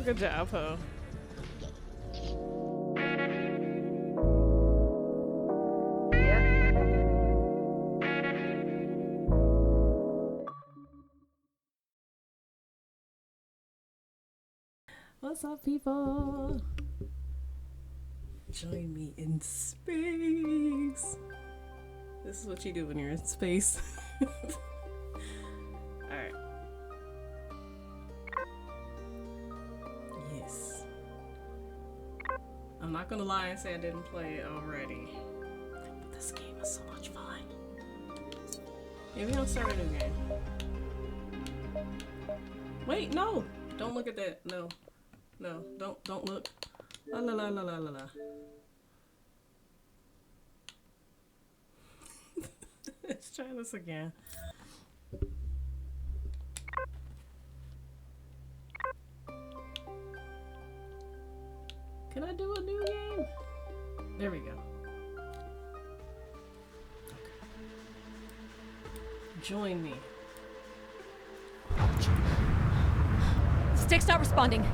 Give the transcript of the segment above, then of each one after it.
Good job, Ho. What's up, people? Join me in space. This is what you do when you're in space. Alright. Yes. I'm not gonna lie and say I didn't play it already. But this game is so much fun. Maybe I'll start a new game. Wait, no! Don't look at that. No. No, don't look. La la la la la la la. Let's try this again. Can I do a new game? There we go. Okay. Join me. Stick's not responding.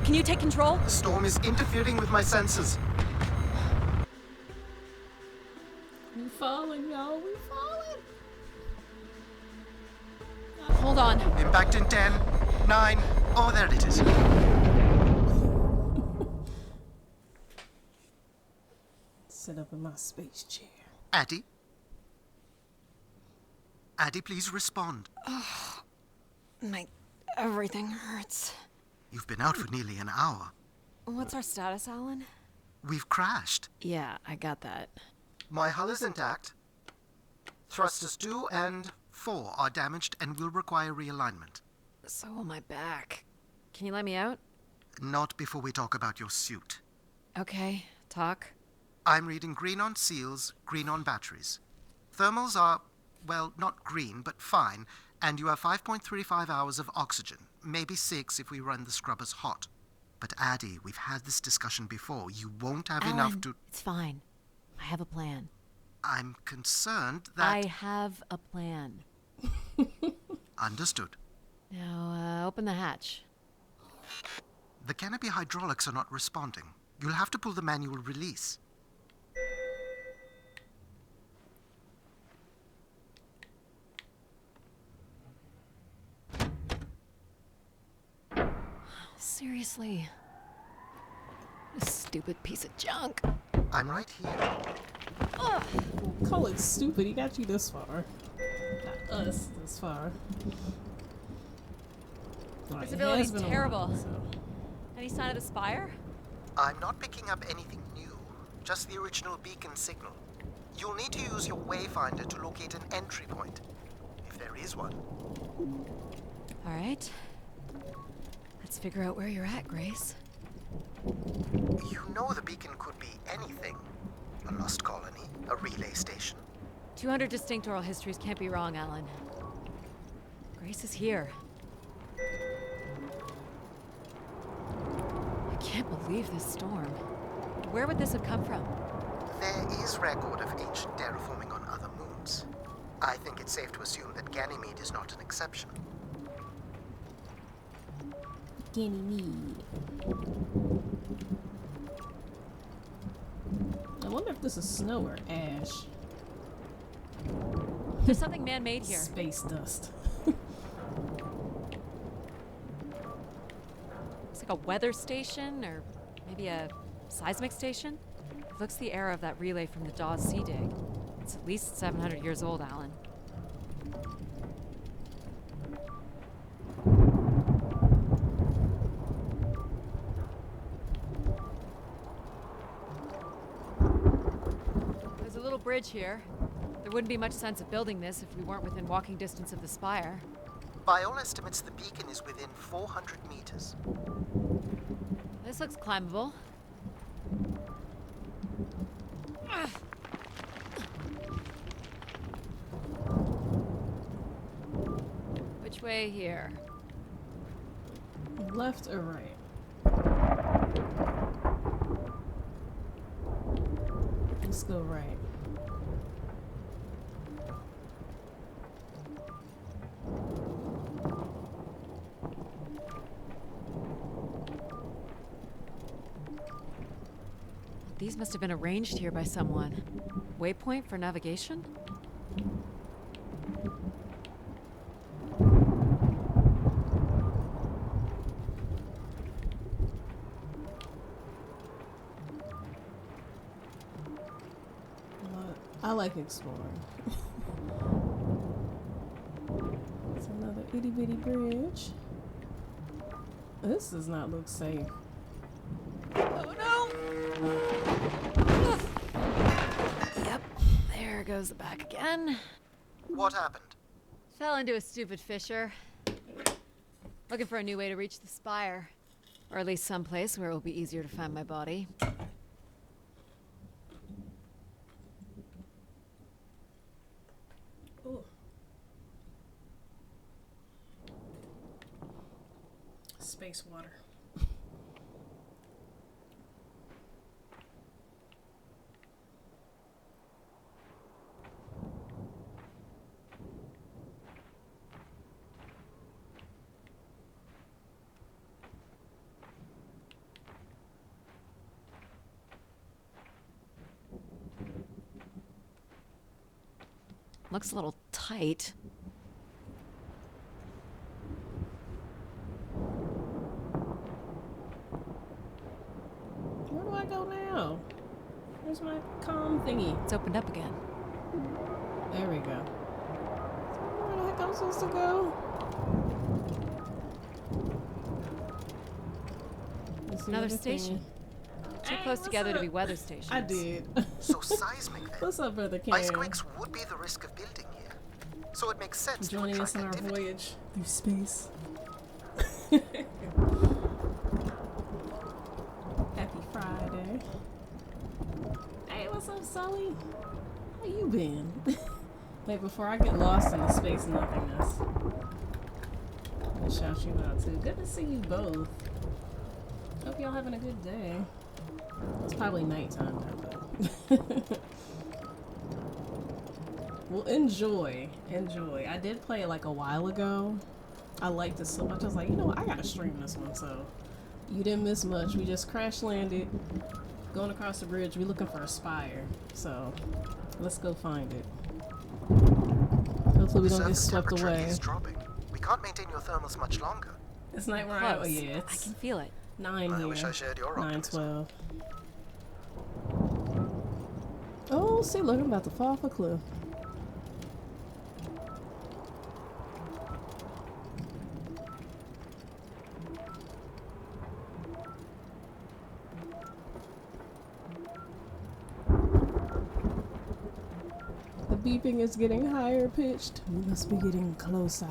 Can you take control? The storm is interfering with my senses. We falling, y'all. We falling. Hold on. Impact in 10, 9. Oh, there it is. Sit up in my space chair. Addie? Addie, please respond. Everything hurts. You've been out for nearly an hour. What's our status, Alan? We've crashed. Yeah, I got that. My hull is intact. Thrusters 2 and 4 are damaged and will require realignment. So will my back. Can you let me out? Not before we talk about your suit. Okay, talk. I'm reading green on seals, green on batteries. Thermals are, well, not green, but fine, and you have 5.35 hours of oxygen. Maybe 6 if we run the scrubbers hot. But Addie, we've had this discussion before. You won't have Alan, enough to... It's fine. I have a plan. I'm concerned that... I have a plan. Understood. Now, open the hatch. The canopy hydraulics are not responding. You'll have to pull the manual release. Seriously. This stupid piece of junk. I'm right here. Ugh. Call it stupid. He got you this far. Not us this far. Right, Visibility's it has been a terrible. while, so. Any sign of the spire? I'm not picking up anything new, just the original beacon signal. You'll need to use your wayfinder to locate an entry point, if there is one. All right. Let's figure out where you're at, Grace. You know the beacon could be anything. A lost colony, a relay station. 200 distinct oral histories can't be wrong, Alan. Grace is here. I can't believe this storm. Where would this have come from? There is record of ancient terraforming on other moons. I think it's safe to assume that Ganymede is not an exception. Ganymede. I wonder if this is snow or ash. There's something man-made here. Space dust. It's like a weather station, or maybe a seismic station. It looks the era of that relay from the Dawes Sea Dig. It's at least 700 years old, Alan. There's a little bridge here. There wouldn't be much sense of building this if we weren't within walking distance of the spire. By all estimates, the beacon is within 400 meters. This looks climbable. Which way here? Left or right? Let's go right. Must have been arranged here by someone. Waypoint for navigation? I like exploring. It's another itty bitty bridge. This does not look safe. Oh no! Yep, there goes the back again. What happened? Fell into a stupid fissure. Looking for a new way to reach the spire. Or at least someplace where it will be easier to find my body. Ooh. Space water. Looks a little tight. Where do I go now? Where's my comm thingy? It's opened up again. There we go. Where the heck I'm supposed to go? Let's see Another other station. thingy. Too Hey, close what's together to up? be weather stations. I did. So seismic then. What's up, brother Cam? Icequakes would be the risk of building here. So it makes sense to Joining us attract on our activity. voyage through space. Happy Friday. Hey, what's up, Sully? How you been? Wait, before I get lost in the space nothingness, I'll shout you out too. Good to see you both. Hope y'all having a good day. It's probably nighttime now, but well, enjoy. I did play it like a while ago. I liked it so much. I was like, you know what? I gotta stream this one. So you didn't miss much. We just crash landed, going across the bridge. We're looking for a spire. So let's go find it. Hopefully we don't get Surface swept temperature away. is dropping. We can't maintain your thermals much longer. It's night where I. Oh Close. yeah, I it's can feel it. 9 I here. wish I shared your 9:12. Oh, see, look, I'm about to fall off a cliff. The beeping is getting higher pitched. We must be getting closer.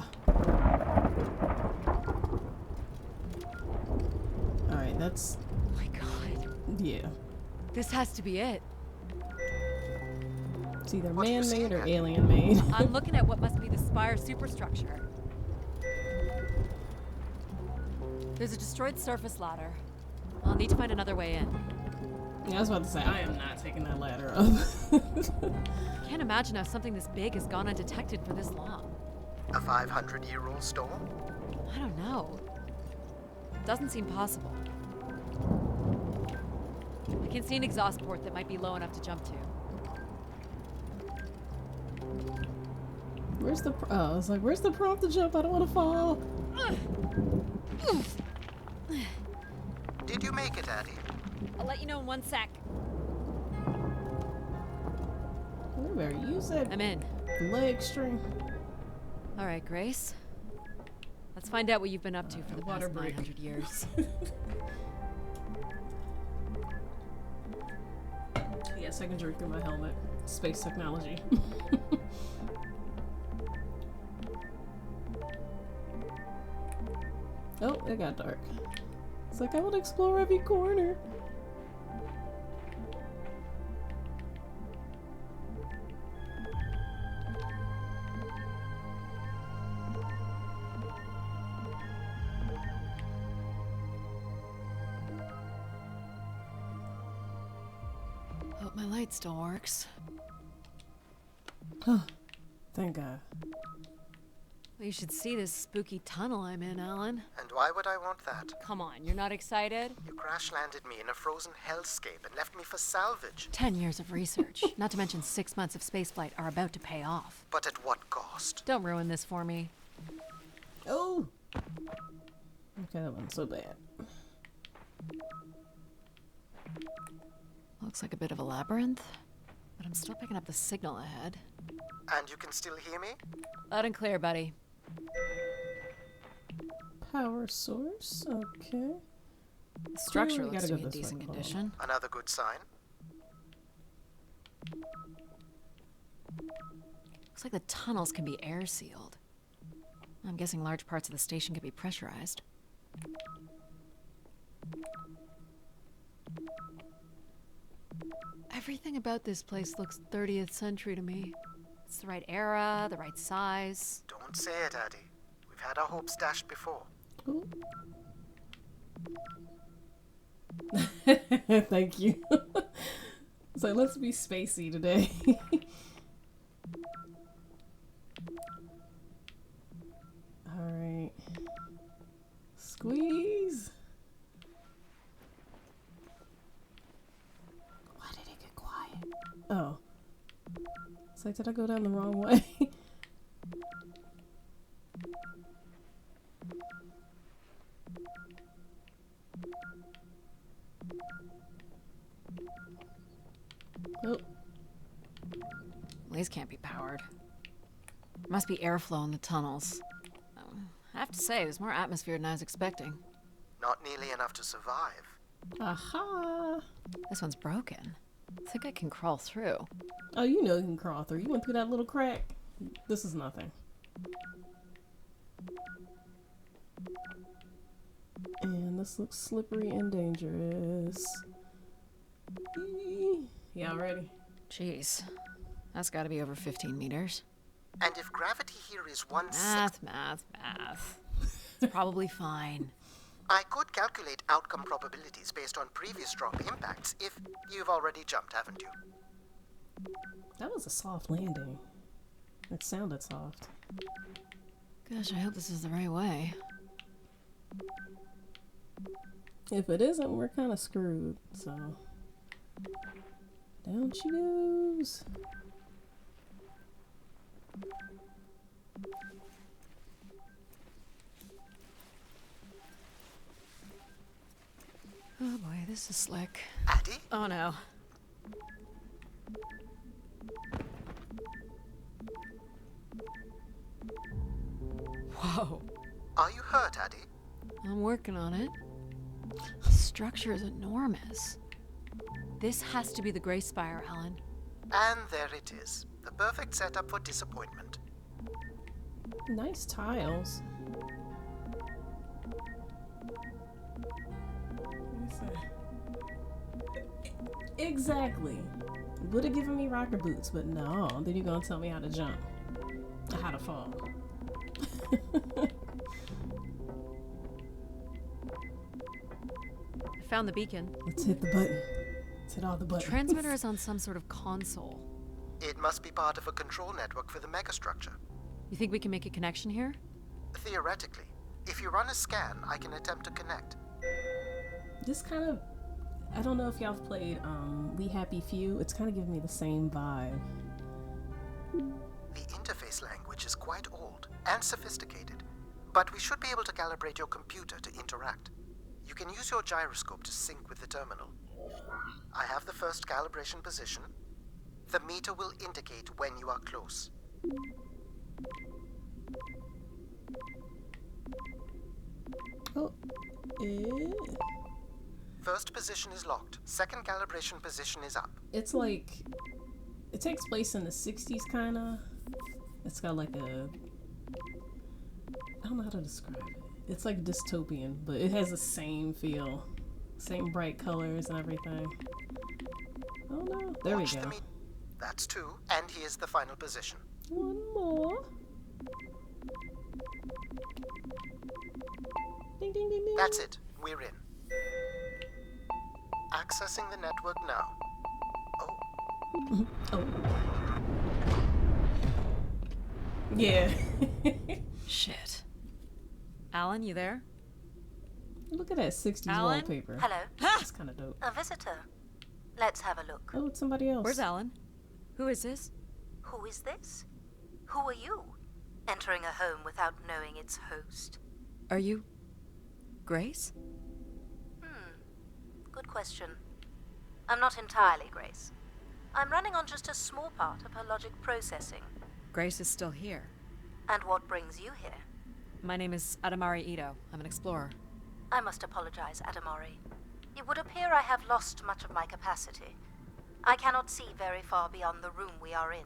Alright, that's. Oh my god. Yeah. This has to be it. It's either What are you man-made or seeing? alien-made. I'm looking at what must be the spire superstructure. There's a destroyed surface ladder. I'll need to find another way in. Yeah, I was about to say, I am not taking that ladder up. Can't imagine how something this big has gone undetected for this long. A 500-year-old storm? I don't know. Doesn't seem possible. I can see an exhaust port that might be low enough to jump to. Where's the I was like, where's the prompt to jump? I don't want to fall. Did you make it, Addie? I'll let you know in 1 sec. Remember, you said I'm in. leg string. All right, Grace. Let's find out what you've been up to for the water past break. 900 years. Yes, I can drink through my helmet. Space technology. Oh, it got dark. It's like I want to explore every corner. Hope my light still works. Thank God. Well, you should see this spooky tunnel I'm in, Alan. And why would I want that? Come on, you're not excited? You crash-landed me in a frozen hellscape and left me for salvage. 10 years of research, not to mention 6 months of spaceflight, are about to pay off. But at what cost? Don't ruin this for me. Oh! Okay, that wasn't so bad. Looks like a bit of a labyrinth, but I'm still picking up the signal ahead. And you can still hear me? Loud and clear, buddy. Power source, okay. The structure we looks gotta to go be in this way. decent Hold on. condition. Another good sign. Looks like the tunnels can be air sealed. I'm guessing large parts of the station can be pressurized. Everything about this place looks 30th century to me. It's the right era, the right size. Don't say it, Addie. We've had our hopes dashed before. Ooh. Thank you. So let's be spacey today. Alright. Squeeze. Why did it get quiet? Oh. It's like, did I go down the wrong way? Oh. These can't be powered. Must be airflow in the tunnels. I have to say, there's more atmosphere than I was expecting. Not nearly enough to survive. Aha! This one's broken. I think I can crawl through. Oh, you know you can crawl through. You went through that little crack. This is nothing. And this looks slippery and dangerous. Y'all ready? Jeez. That's gotta be over 15 meters. And if gravity here is 1/6, Math. It's probably fine. I could calculate outcome probabilities based on previous drop impacts if you've already jumped, haven't you? That was a soft landing. It sounded soft. Gosh, I hope this is the right way. If it isn't, we're kind of screwed, so... Down she goes. Oh boy, this is slick. Addie? Oh no. Whoa. Are you hurt, Addie? I'm working on it. The structure is enormous. This has to be the Grey Spire, Alan. And there it is. The perfect setup for disappointment. Nice tiles. Exactly. Would have given me rocker boots, but no. Then you're gonna tell me how to jump. Or how to fall. I found the beacon. Let's hit the button. Let's hit all the buttons. Transmitter is on some sort of console. It must be part of a control network for the megastructure. You think we can make a connection here? Theoretically. If you run a scan, I can attempt to connect. This kind of... I don't know if y'all have played We Happy Few. It's kind of giving me the same vibe. The interface language is quite old and sophisticated, but we should be able to calibrate your computer to interact. You can use your gyroscope to sync with the terminal. I have the first calibration position. The meter will indicate when you are close. Oh. First position is locked. Second calibration position is up. It's like... It takes place in the 60s, kind of. It's got like a... I don't know how to describe it. It's like dystopian, but it has the same feel. Same bright colors and everything. Oh no. There Watch we the go. That's 2, and here's the final position. One more. Ding, ding, ding, ding. That's it. We're in. Accessing the network now. Oh. Oh. Yeah. Shit. Alan, you there? Look at that 60s Alan? wallpaper. Hello, That's kind of dope. a visitor. Let's have a look. Oh, it's somebody else. Where's Alan? Who is this? Who is this? Who are you? Entering a home without knowing its host. Are you... Grace? Good question. I'm not entirely Grace. I'm running on just a small part of her logic processing. Grace is still here. And what brings you here? My name is Adamari Ito. I'm an explorer. I must apologize, Adamari. It would appear I have lost much of my capacity. I cannot see very far beyond the room we are in.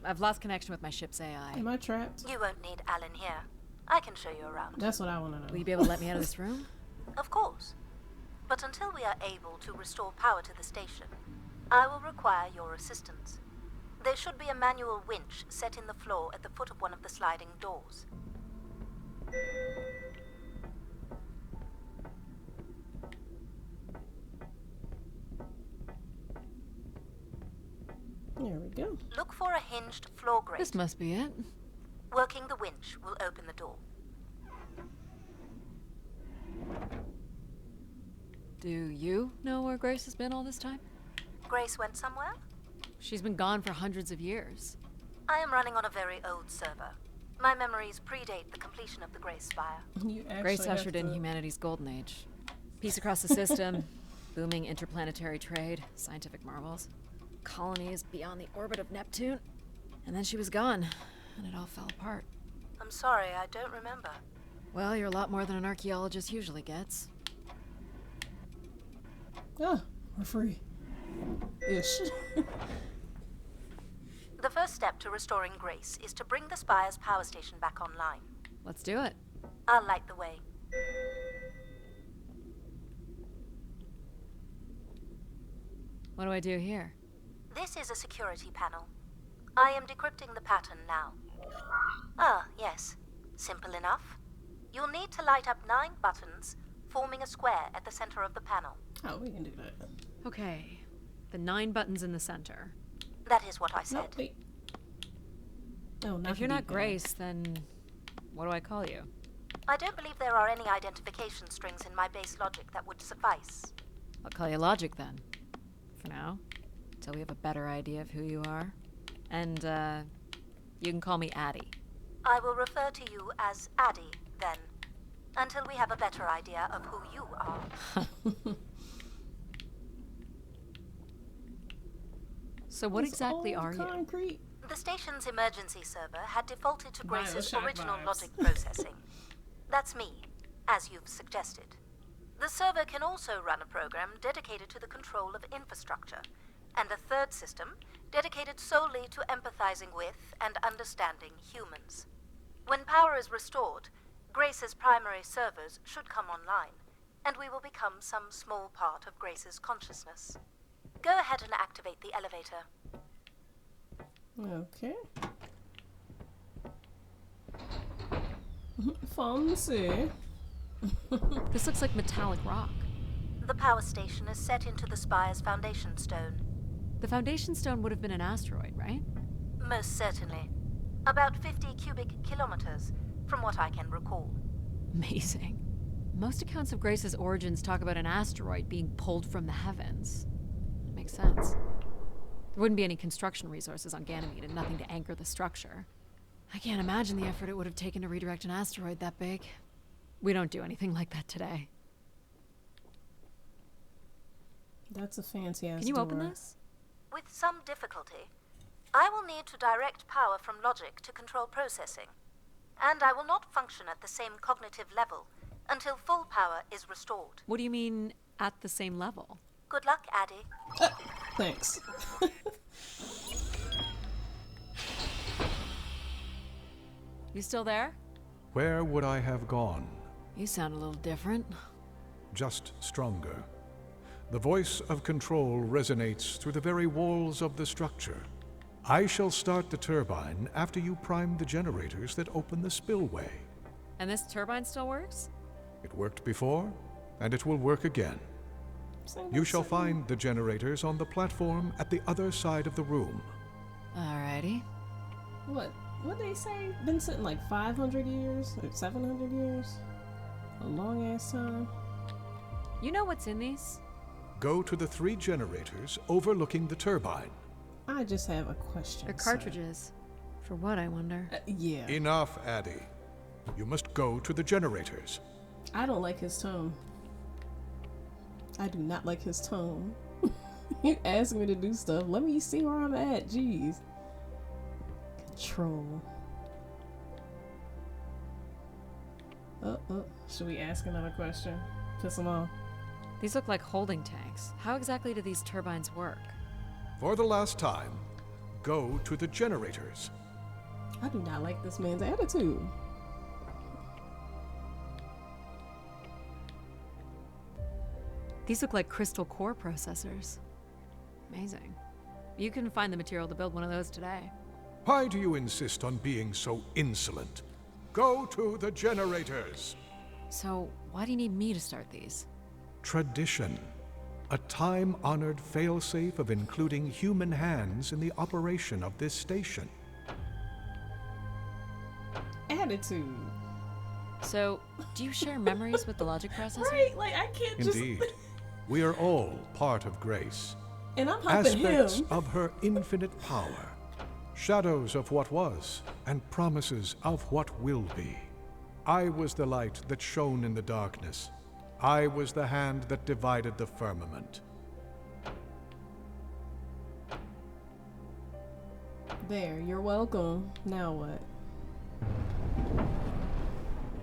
I've lost connection with my ship's AI. Am I trapped? You won't need Alan here. I can show you around. That's what I want to know. Will you be able to let me out of this room? Of course. But until we are able to restore power to the station, I will require your assistance. There should be a manual winch set in the floor at the foot of one of the sliding doors. There we go. Look for a hinged floor grate. This must be it. Working the winch will open the door. Do you know where Grace has been all this time? Grace went somewhere? She's been gone for hundreds of years. I am running on a very old server. My memories predate the completion of the Grace Spire. You actually Grace have ushered in to- humanity's golden age. Peace across the system, booming interplanetary trade, scientific marvels, colonies beyond the orbit of Neptune. And then she was gone, and it all fell apart. I'm sorry, I don't remember. Well, you're a lot more than an archaeologist usually gets. Ah, we're free. Ish. The first step to restoring Grace is to bring the Spire's power station back online. Let's do it. I'll light the way. What do I do here? This is a security panel. I am decrypting the pattern now. Ah, yes. Simple enough. You'll need to light up 9 buttons, forming a square at the center of the panel. Oh, we can do that. Okay. The 9 buttons in the center. That is what I said. No, wait. No, not If you're the not D-pad. Grace, then what do I call you? I don't believe there are any identification strings in my base logic that would suffice. I'll call you Logic then. For now. Until we have a better idea of who you are. And, you can call me Addie. I will refer to you as Addie, then, until we have a better idea of who you are. So what It's exactly all are you? concrete. The station's emergency server had defaulted to Grace's Bioshock original vibes. logic processing. That's me, as you've suggested. The server can also run a program dedicated to the control of infrastructure, and a third system dedicated solely to empathizing with and understanding humans. When power is restored, Grace's primary servers should come online, and we will become some small part of Grace's consciousness. Go ahead and activate the elevator. Okay. Fancy. This looks like metallic rock. The power station is set into the Spire's foundation stone. The foundation stone would have been an asteroid, right? Most certainly. About 50 cubic kilometers, from what I can recall. Amazing. Most accounts of Grace's origins talk about an asteroid being pulled from the heavens. It makes sense. There wouldn't be any construction resources on Ganymede and nothing to anchor the structure. I can't imagine the effort it would have taken to redirect an asteroid that big. We don't do anything like that today. That's a fancy ass Can you door. open this? With some difficulty, I will need to direct power from logic to control processing. And I will not function at the same cognitive level until full power is restored. What do you mean, at the same level? Good luck, Addie. Thanks. You still there? Where would I have gone? You sound a little different. Just stronger. The voice of control resonates through the very walls of the structure. I shall start the turbine after you prime the generators that open the spillway. And this turbine still works? It worked before, and it will work again. You shall find the generators on the platform at the other side of the room. Alrighty. What? what they say? Been sitting like 500 years or 700 years? A long ass time. You know what's in these? Go to the 3 generators overlooking the turbine. I just have a question. They're sir. cartridges. For what, I wonder? Yeah. Enough, Addie. You must go to the generators. I don't like his tone. I do not like his tone. You ask me to do stuff. Let me see where I'm at. Jeez. Control. Should we ask another question? Piss him off. These look like holding tanks. How exactly do these turbines work? For the last time, go to the generators. I do not like this man's attitude. These look like crystal core processors. Amazing. You can find the material to build one of those today. Why do you insist on being so insolent? Go to the generators. So, why do you need me to start these? Tradition. A time-honored failsafe of including human hands in the operation of this station. Attitude. So, do you share memories with the logic processor? Right, like I can't just... Indeed. We are all part of Grace. And I'm helping Aspects him. of her infinite power. Shadows of what was, and promises of what will be. I was the light that shone in the darkness. I was the hand that divided the firmament. There, you're welcome. Now what?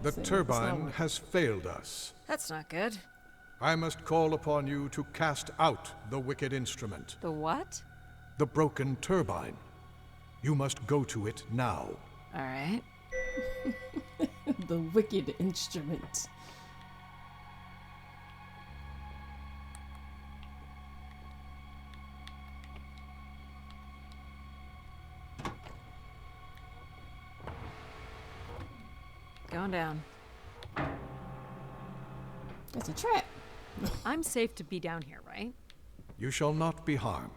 The See, it's turbine not- has failed us. That's not good. I must call upon you to cast out the wicked instrument, The what? the broken turbine. You must go to it now. Alright. The wicked instrument. Going down. It's a trap. I'm safe to be down here, right? You shall not be harmed.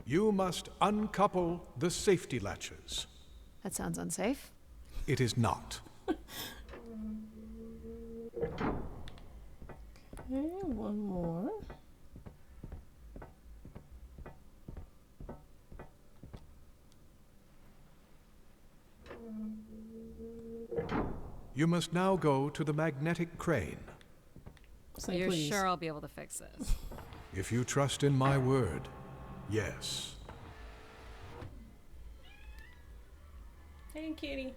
You must uncouple the safety latches. That sounds unsafe. It is not. Okay, one more. You must now go to the magnetic crane. Say You're please. sure I'll be able to fix this? If you trust in my word, yes. Hey, kitty.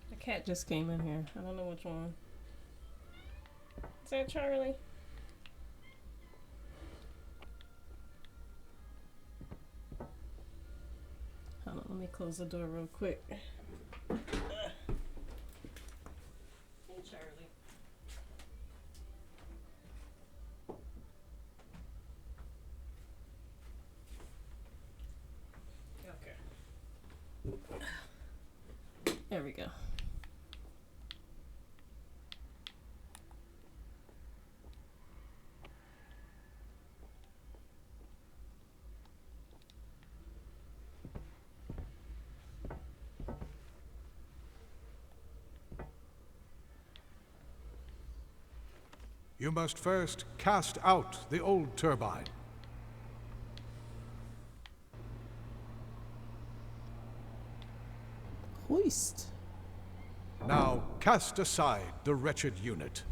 The cat just came in here. I don't know which one. Is that Charlie? Hold on, let me close the door real quick. Hey, Charlie. Okay. There we go. You must first cast out the old turbine. Hoist. Now cast aside the wretched unit.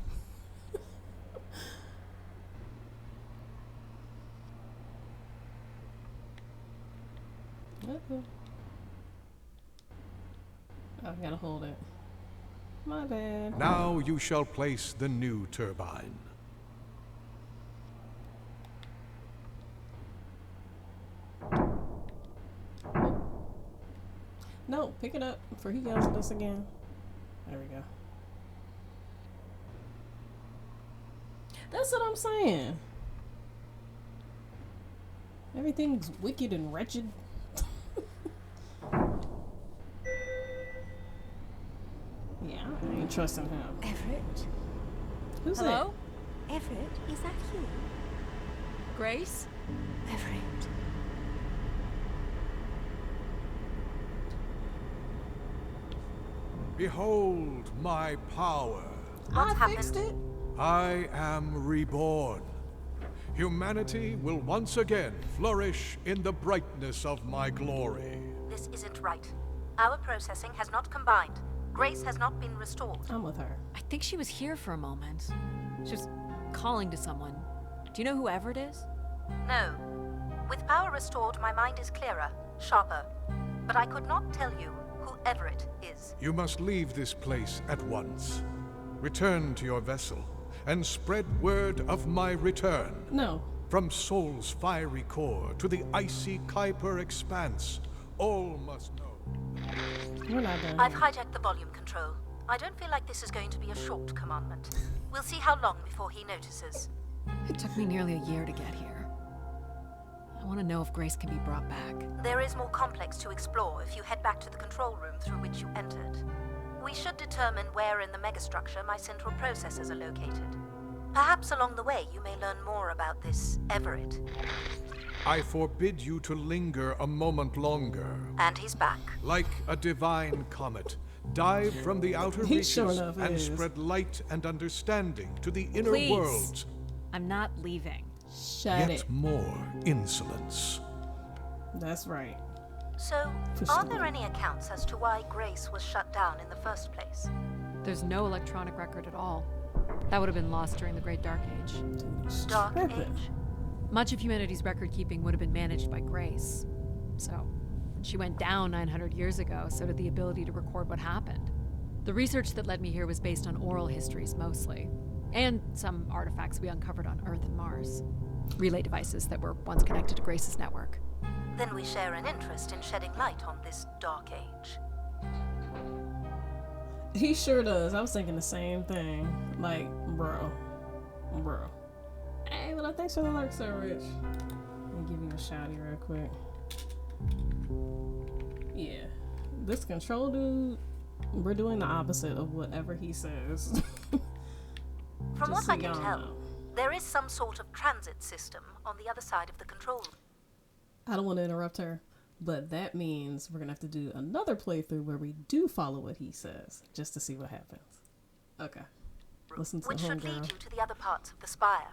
Uh-oh. Oh, I gotta hold it. My bad. Now you shall place the new turbine. No, pick it up before he yells at us again. There we go. That's what I'm saying. Everything's wicked and wretched. Yeah, I ain't trusting him. Everett? Who's Hello? Everett, is that you? Grace? Everett. Behold my power. What's I fixed happened? it. I am reborn. Humanity will once again flourish in the brightness of my glory. This isn't right. Our processing has not combined. Grace has not been restored. I'm with her. I think she was here for a moment. She was calling to someone. Do you know whoever it is? No. With power restored, my mind is clearer, sharper. But I could not tell you whoever it is. You must leave this place at once. Return to your vessel and spread word of my return. No. From Sol's fiery core to the icy Kuiper expanse, all must know. We're not done. I've hijacked the volume control. I don't feel like this is going to be a short commandment. We'll see how long before he notices. It took me nearly a year to get here. I want to know if Grace can be brought back. There is more complex to explore if you head back to the control room through which you entered. We should determine where in the megastructure my central processors are located. Perhaps along the way you may learn more about this Everett. I forbid you to linger a moment longer. And he's back. Like a divine comet, dive from the outer He reaches sure enough and is. spread light and understanding to the inner Please. worlds. I'm not leaving. Shut Yet it. more insolence. That's right. So, For are sure. there any accounts as to why Grace was shut down in the first place? There's no electronic record at all. That would have been lost during the Great Dark Age. Dark Tripping. Age? Much of humanity's record keeping would have been managed by Grace. So, when she went down 900 years ago, so did the ability to record what happened. The research that led me here was based on oral histories mostly, and some artifacts we uncovered on Earth and Mars. Relay devices that were once connected to Grace's network. Then we share an interest in shedding light on this Dark Age. He sure does. I was thinking the same thing. Like, bro. Hey, well, thanks for the lurk, Sir Rich. Let me give you a shouty real quick. Yeah. This control dude, we're doing the opposite of whatever he says. From Just what so I can y'all tell, know. there is some sort of transit system on the other side of the control room. I don't want to interrupt her, but that means we're going to have to do another playthrough where we do follow what he says, just to see what happens. Okay. Listen to Which the should lead homegirl. you to the other parts of the spire.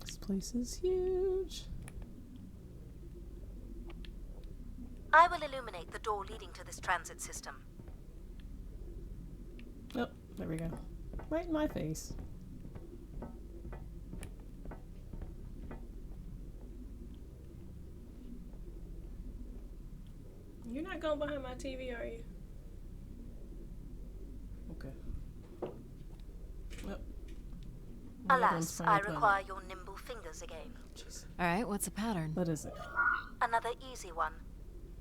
This place is huge. I will illuminate the door leading to this transit system. Oh, there we go. Right in my face. You're not going behind my TV, are you? Okay. Well, Alas, I require your nimble fingers again. Alright, what's the pattern? What is it? Another easy one.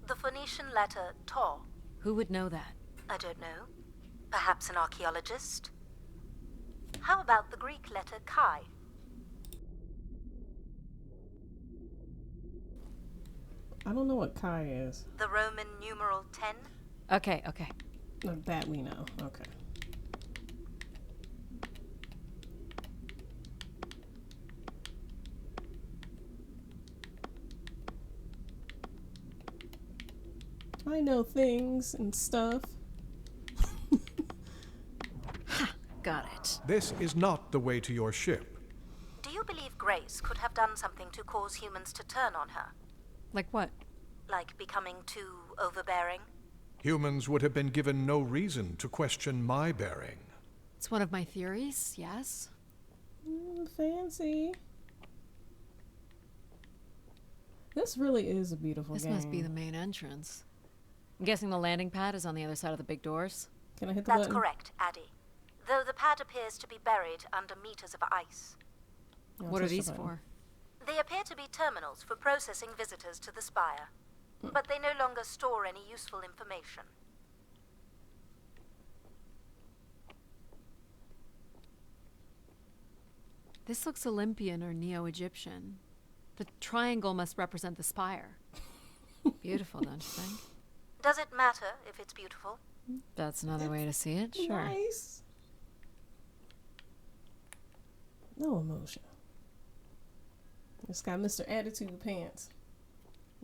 The Phoenician letter Taw. Who would know that? I don't know. Perhaps an archaeologist? How about the Greek letter Chi? I don't know what Kai is. The Roman numeral 10? Okay. No, that we know. Okay. I know things and stuff. Got it. This is not the way to your ship. Do you believe Grace could have done something to cause humans to turn on her? Like what? Like becoming too overbearing? Humans would have been given no reason to question my bearing. It's one of my theories, yes. Fancy. This really is a beautiful This game. must be the main entrance. I'm guessing the landing pad is on the other side of the big doors. Can I hit the That's button? correct, Addie. Though the pad appears to be buried under meters of ice. I'll What are touch the these button. for? They appear to be terminals for processing visitors to the spire, but they no longer store any useful information. This looks Olympian or Neo-Egyptian. The triangle must represent the spire. Beautiful, don't you think? Does it matter if it's beautiful? That's another way to see it, sure. Nice. No emotion. It's got Mr. Attitude Pants.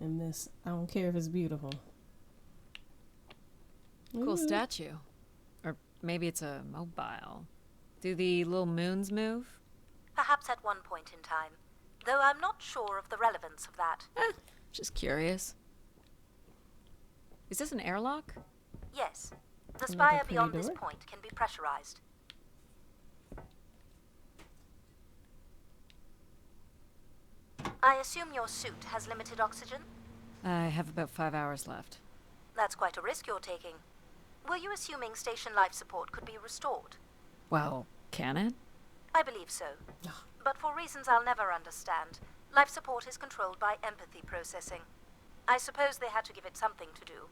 in this. I don't care if it's beautiful. Cool Ooh. statue. Or maybe it's a mobile. Do the little moons move? Perhaps at one point in time, though I'm not sure of the relevance of that. Just curious. Is this an airlock? Yes, the Like a spire pretty beyond this door? point can be pressurized. I assume your suit has limited oxygen? I have about 5 hours left. That's quite a risk you're taking. Were you assuming station life support could be restored? Well, can it? I believe so. But for reasons I'll never understand, life support is controlled by empathy processing. I suppose they had to give it something to do.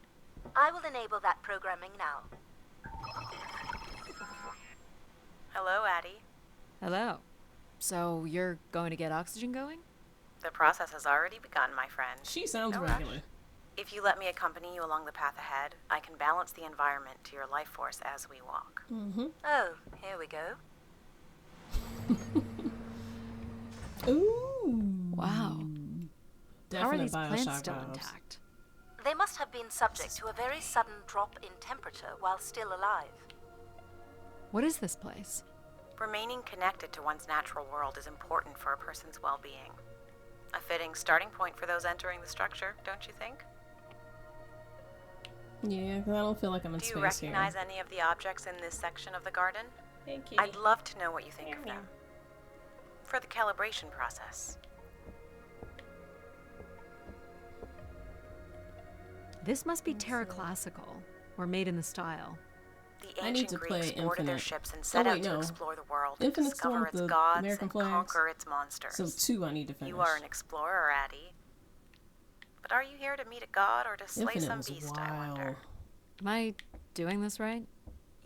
I will enable that programming now. Hello, Addie. Hello. So you're going to get oxygen going? The process has already begun, my friend. She sounds No rush. regular. If you let me accompany you along the path ahead, I can balance the environment to your life force as we walk. Mm-hmm. Oh, here we go. Ooh. Wow. How are Definite these plants Bioshock still vibes. intact? They must have been subject to a very sudden drop in temperature while still alive. What is this place? Remaining connected to one's natural world is important for a person's well-being. A fitting starting point for those entering the structure, don't you think? Yeah, because I don't feel like I'm in Do space you recognize here. any of the objects in this section of the garden? Hey, kitty. I'd love to know what you think of them. For the calibration process. This must be Terra Classical, or made in the style. The I need ancient to Greeks play boarded their Infinite. ships and Oh, set out wait, to no. explore the world, Infinite's the one discover with its the gods, American and flags. conquer its monsters. So 2 I need to finish. You are an explorer, Addie. But are you here to meet a god or to slay Infinite some was beast, I wonder? wild. Am I doing this right?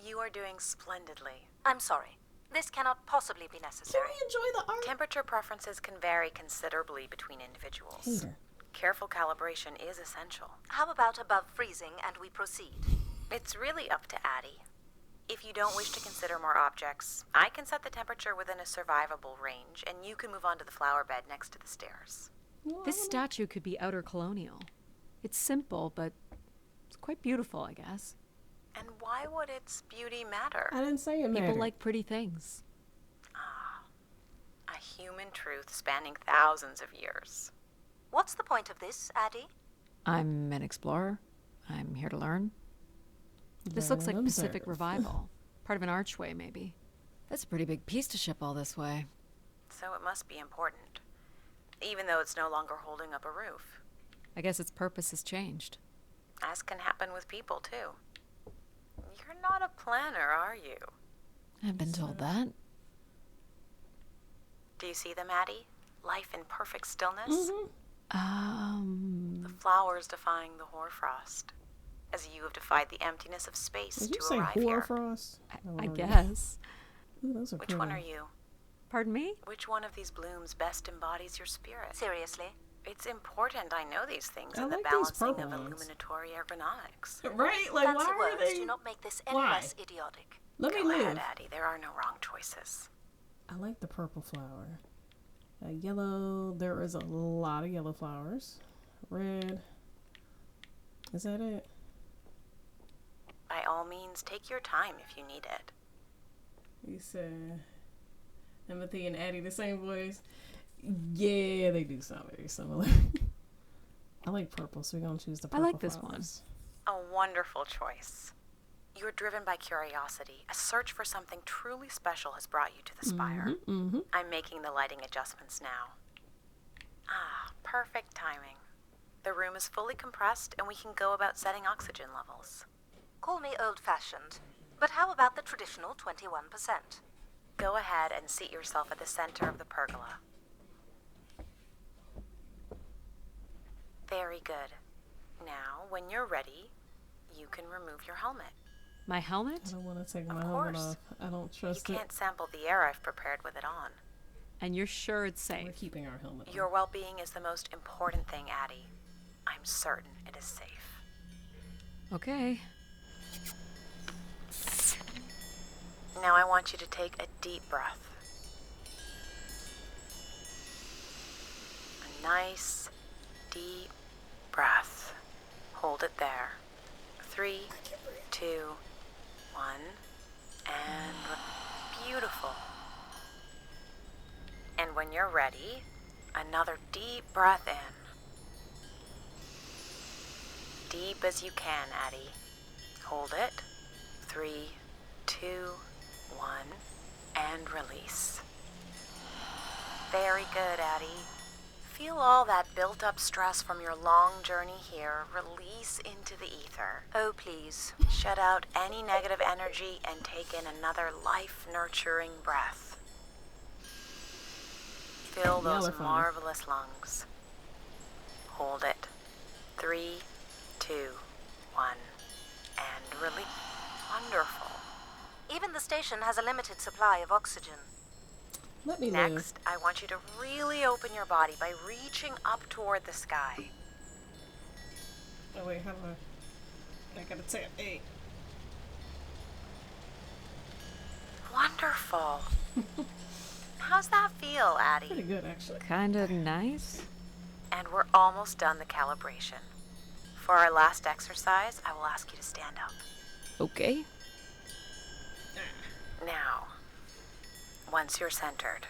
You are doing splendidly. I'm sorry. This cannot possibly be Can necessary. we enjoy the art? Temperature preferences can vary considerably between individuals. Hater. Careful calibration is essential. How about above freezing and we proceed? It's really up to Addie. If you don't wish to consider more objects, I can set the temperature within a survivable range, and you can move on to the flower bed next to the stairs. Well, This statue could be outer colonial. It's simple, but it's quite beautiful, I guess. And why would its beauty matter? I didn't say it People mattered. like pretty things. A human truth spanning thousands of years. What's the point of this, Addie? I'm an explorer. I'm here to learn. This looks like Learn and Pacific observe. Revival. Part of an archway, maybe. That's a pretty big piece to ship all this way. So it must be important. Even though it's no longer holding up a roof. I guess its purpose has changed. As can happen with people, too. You're not a planner, are you? I've been told that. Do you see them, Addie? Life in perfect stillness? The flowers defying the hoarfrost. As you have defied the emptiness of space Did you to say arrive here. hoarfrost? I guess. Ooh, those are Which one are pretty. you? Pardon me? Which one of these blooms best embodies your spirit? Seriously? It's important I know these things I in the like these balancing purple of ones. illuminatory ergonomics. Right? Like, Fancy why are words they... do not make this any Why? less idiotic. Let me Go live. ahead, Addie. There are no wrong choices. I like the purple flower. Yellow, there is a lot of yellow flowers. Red. Is that it? By all means, take your time if you need it. You said Empathy and Addie the same voice. Yeah, they do sound very similar. I like purple, so we're gonna choose the I purple like this one. flowers. A wonderful choice. You're driven by curiosity. A search for something truly special has brought you to the spire. Mm-hmm. I'm making the lighting adjustments now. Ah, perfect timing. The room is fully compressed and we can go about setting oxygen levels. Call me old-fashioned, but how about the traditional 21%? Go ahead and seat yourself at the center of the pergola. Very good. Now, when you're ready, you can remove your helmet. My helmet? I don't want to take my Of helmet course. off. I don't You trust it. can't sample the air I've prepared with it on. And you're sure it's We're safe? keeping our helmet Your on. well-being is the most important thing, Addie. I'm certain it is safe. Okay. Now I want you to take a deep breath. A nice, deep breath. Hold it there. 3, 2, 1, and beautiful. And when you're ready, another deep breath in. Deep as you can, Addie. Hold it. 3, 2, 1, and release. Very good, Addie. Feel all that built-up stress from your long journey here release into the ether. Oh, please. Shut out any negative energy and take in another life-nurturing breath. Fill Yeah, those we're fine. marvelous lungs. Hold it. 3, 2, 1, and release. Wonderful. Even the station has a limited supply of oxygen. Let me live. Next, I want you to really open your body by reaching up toward the sky. Oh wait, how do I gotta tap A. Wonderful. How's that feel, Pretty Addie? good, actually. Kinda nice. And we're almost done the calibration. For our last exercise, I will ask you to stand up. Okay. Now, once you're centered,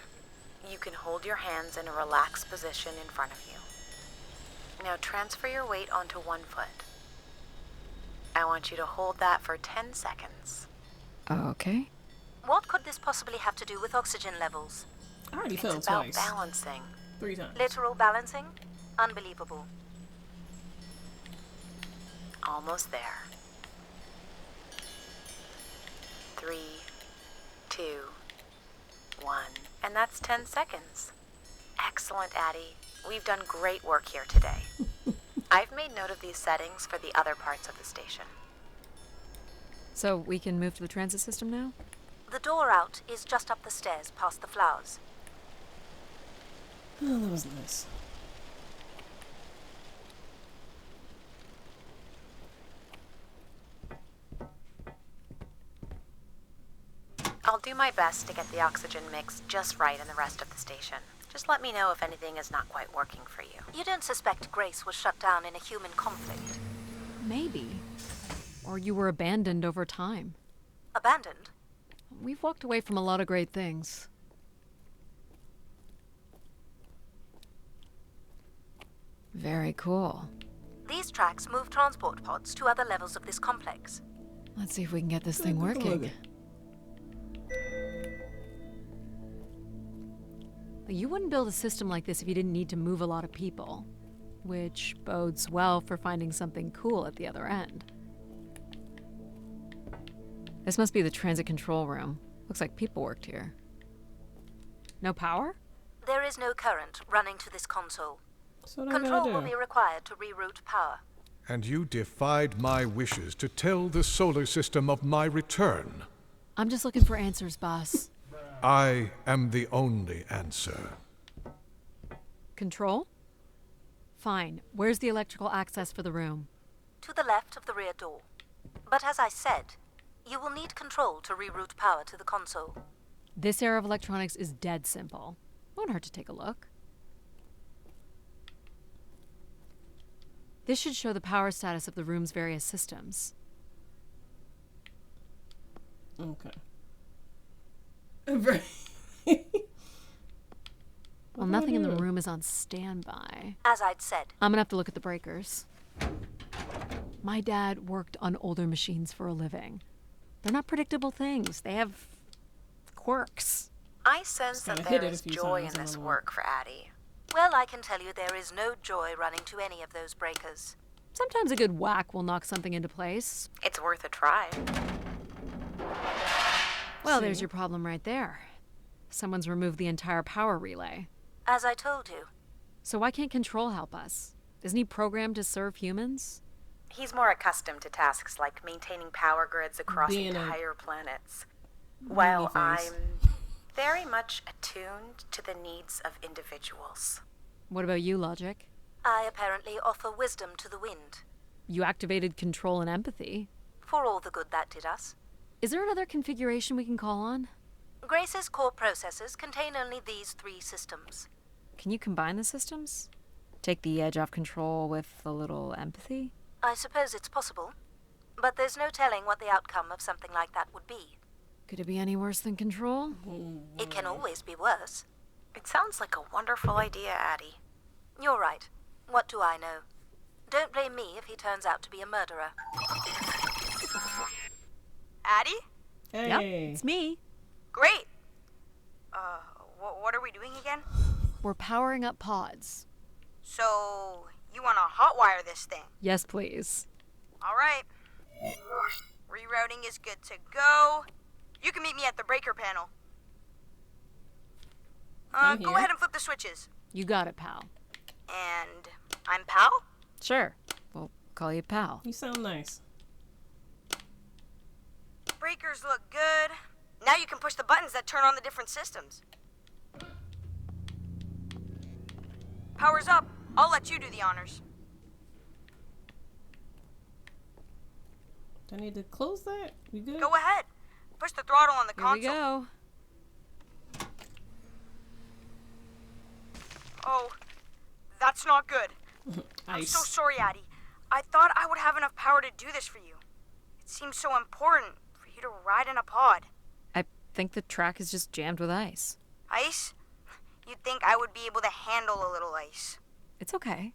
you can hold your hands in a relaxed position in front of you. Now transfer your weight onto one foot. I want you to hold that for 10 seconds. Okay. What could this possibly have to do with oxygen levels? I already It's fell about twice. balancing. 3 times. Literal balancing? Unbelievable. Almost there. 3, 2, 1. And that's 10 seconds. Excellent, Addie. We've done great work here today. I've made note of these settings for the other parts of the station. So we can move to the transit system now? The door out is just up the stairs past the flowers. Oh, that was nice. I'll do my best to get the oxygen mix just right in the rest of the station. Just let me know if anything is not quite working for you. You don't suspect Grace was shut down in a human conflict? Maybe. Or you were abandoned over time. Abandoned? We've walked away from a lot of great things. Very cool. These tracks move transport pods to other levels of this complex. Let's see if we can get this thing Good working. lord. You wouldn't build a system like this if you didn't need to move a lot of people, which bodes well for finding something cool at the other end. This must be the transit control room. Looks like people worked here. No power? There is no current running to this console. So what I Control will gotta be do? required to reroute power. And you defied my wishes to tell the solar system of my return. I'm just looking for answers, boss. I am the only answer. Control? Fine. Where's the electrical access for the room? To the left of the rear door. But as I said, you will need control to reroute power to the console. This era of electronics is dead simple. Won't hurt to take a look. This should show the power status of the room's various systems. Okay. Well, nothing in the room is on standby. As I'd said, I'm gonna have to look at the breakers. My dad worked on older machines for a living. They're not predictable things. They have quirks. I sense that kinda hit there it a is few joy times in and this then work for Addie. well, I can tell you there is no joy running to any of those breakers. Sometimes a good whack will knock something into place. It's worth a try. Well, there's your problem right there. Someone's removed the entire power relay. As I told you, So why can't Control help us? Isn't he programmed to serve humans? He's more accustomed to tasks like maintaining power grids across Being a entire planets. While face. I'm very much attuned to the needs of individuals. What about you, Logic? I apparently offer wisdom to the wind, You activated Control and Empathy. for all the good that did us. Is there another configuration we can call on? Grace's core processors contain only these 3 systems. Can you combine the systems? Take the edge off control with a little empathy? I suppose it's possible, but there's no telling what the outcome of something like that would be. Could it be any worse than control? It can always be worse. It sounds like a wonderful idea, Addie. You're right. What do I know? Don't blame me if he turns out to be a murderer. Addie? Hey. Yep, it's me. Great. What are we doing again? We're powering up pods. So, you want to hotwire this thing? Yes, please. All right. Rerouting is good to go. You can meet me at the breaker panel. I'm Go here. ahead and flip the switches. You got it, pal. And I'm Pal? Sure. We'll call you pal. You sound nice. Breakers look good. Now you can push the buttons that turn on the different systems. Power's up. I'll let you do the honors. Do I need to close that? We good? Go ahead. Push the throttle on the Here we console. go. Oh, that's not good. I'm Ice. so sorry, Addie. I thought I would have enough power to do this for you. It seems so important for you to ride in a pod. I think the track is just jammed with ice. Ice? You'd think I would be able to handle a little ice. It's okay.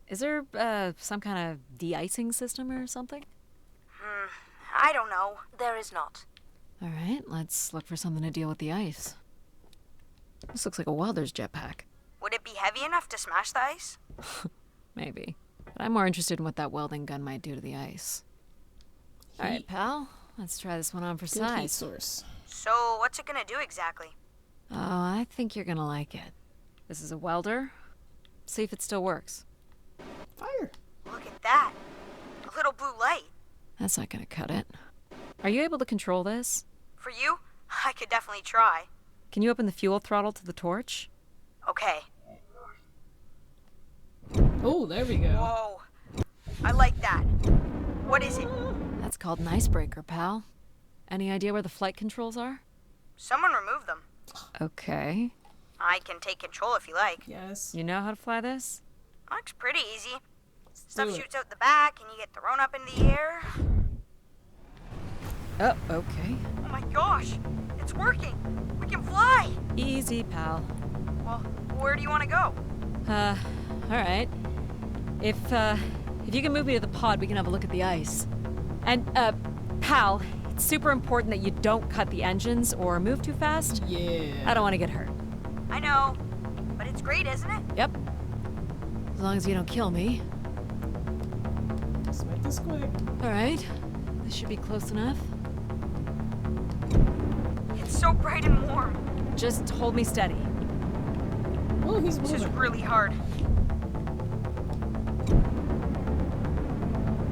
Is there some kind of de-icing system or something? I don't know. There is not. All right, let's look for something to deal with the ice. This looks like a welder's jetpack. Would it be heavy enough to smash the ice? Maybe. But I'm more interested in what that welding gun might do to the ice. All right, Heat. pal. Let's try this one on for Good heat size. source. So, what's it gonna do exactly? Oh, I think you're gonna like it. This is a welder. See if it still works. Fire. Look at that. A little blue light. That's not gonna cut it. Are you able to control this? For you, I could definitely try. Can you open the fuel throttle to the torch? Okay. Oh, there we go. Whoa. I like that. What is it? That's called an icebreaker, pal. Any idea where the flight controls are? Someone removed them. Okay. I can take control if you like. Yes. You know how to fly this? Looks pretty easy. do Stuff it. shoots out the back and you get thrown up into the air. Oh, okay. Oh my gosh, it's working. We can fly. Easy, pal. Well, where do you want to go? All right. If you can move me to the pod, we can have a look at the ice. And, pal, it's super important that you don't cut the engines or move too fast. Yeah. I don't want to get hurt. I know, but it's great, isn't it? Yep. As long as you don't kill me. Let's make this quick. All right. This should be close enough. It's so bright and warm. Just hold me steady. Oh, he's This is moving. really hard.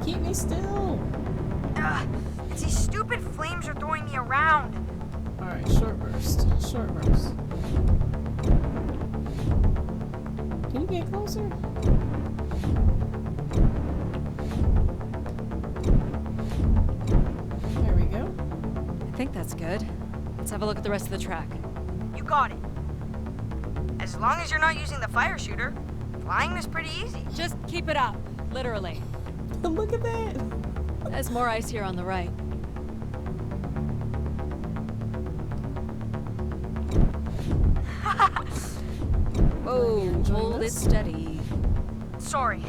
Keep me still. It's these stupid flames are throwing me around. All right, short burst. Short burst. Can you get closer? There we go. I think that's good. Let's have a look at the rest of the track. You got it. As long as you're not using the fire shooter, flying is pretty easy. Just keep it up. Literally. Look at that. There's more ice here on the right. Whoa, you enjoying hold it this? steady. Sorry.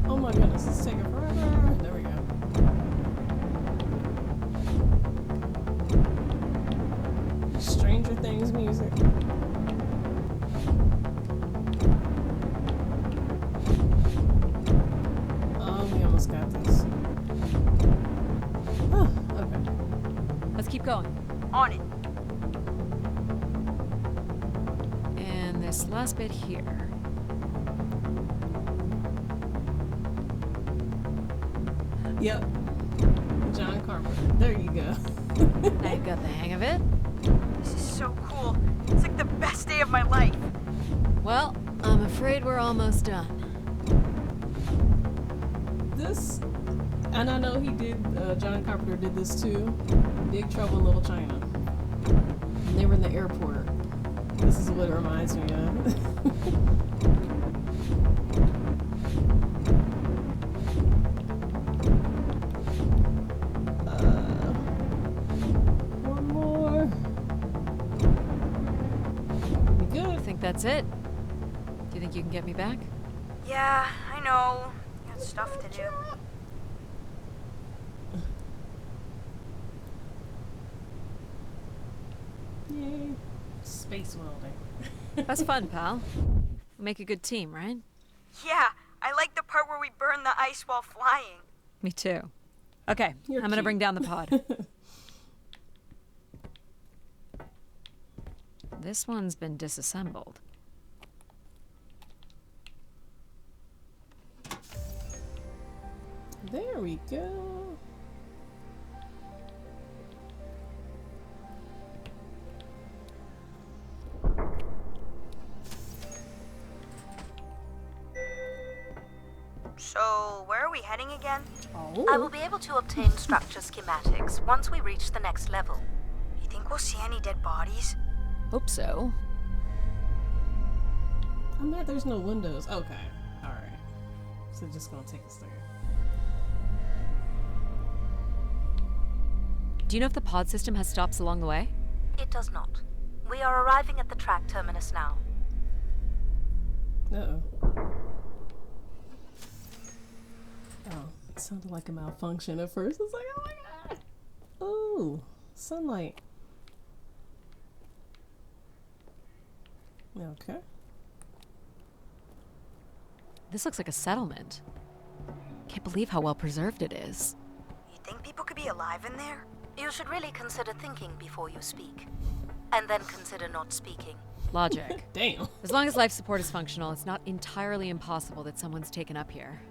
Oh my goodness, it's taking forever. There we go. Stranger Things music. Oh, we almost got this. Oh, okay. Let's keep going. On it. And this last bit here. Yep. John Carpenter. There you go. Now you've got the hang of it. This is so cool. It's like the best day of my life. Well, I'm afraid we're almost done. This, and I know he did, John Carpenter did this too. Big Trouble in Little China. And they were in the airport. This is what it reminds me of. One more. We good? I think that's it. Do you think you can get me back? Yeah, I know. Got stuff to do. Yay. Space welding. That's fun, pal. We make a good team, right? Yeah, I like the part where we burn the ice while flying. Me too. Okay, You're I'm gonna cute. bring down the pod. This one's been disassembled. There we go. So, where are we heading again? Oh. I will be able to obtain structure schematics once we reach the next level. You think we'll see any dead bodies? Hope so. I'm mad there's no windows. Okay. Alright. So just gonna take us there. Do you know if the pod system has stops along the way? It does not. We are arriving at the track terminus now. Uh-oh. Oh, it sounded like a malfunction at first. It's like, oh my god. Ooh, sunlight. Okay. This looks like a settlement. Can't believe how well preserved it is. You think people could be alive in there? You should really consider thinking before you speak. And then consider not speaking. Logic. Damn. As long as life support is functional, it's not entirely impossible that someone's taken up here.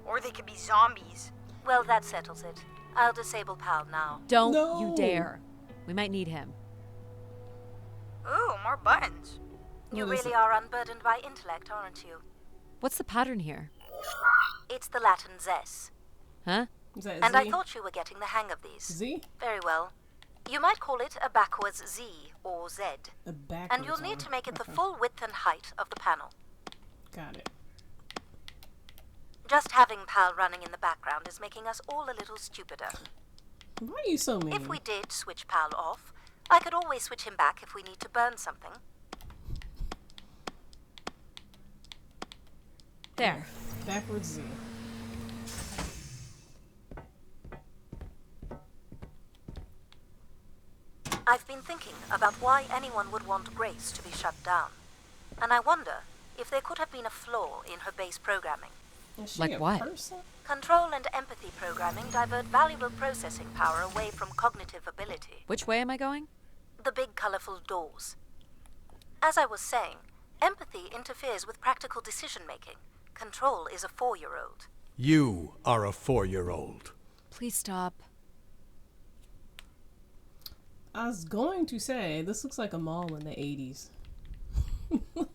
Or they could be zombies. Well, that settles it. I'll disable PAL now. Don't No. you dare. We might need him. Ooh, more buttons. You What is really it? are unburdened by intellect, aren't you? What's the pattern here? It's the Latin zes. Huh? Is that And Z? I thought you were getting the hang of these. Z? Very well. You might call it a backwards Z or Z. A backwards And you'll need one. to make it the Okay. full width and height of the panel. Got it. Just having PAL running in the background is making us all a little stupider. Why are you so mean? If we did switch PAL off, I could always switch him back if we need to burn something. There. Backwards Z. I've been thinking about why anyone would want Grace to be shut down. And I wonder if there could have been a flaw in her base programming. Is she Like a what? person? Control and empathy programming divert valuable processing power away from cognitive ability. Which way am I going? The big colorful doors. As I was saying, empathy interferes with practical decision-making. Control is a 4-year-old. You are a 4-year-old. Please stop. I was going to say, this looks like a mall in the 80s.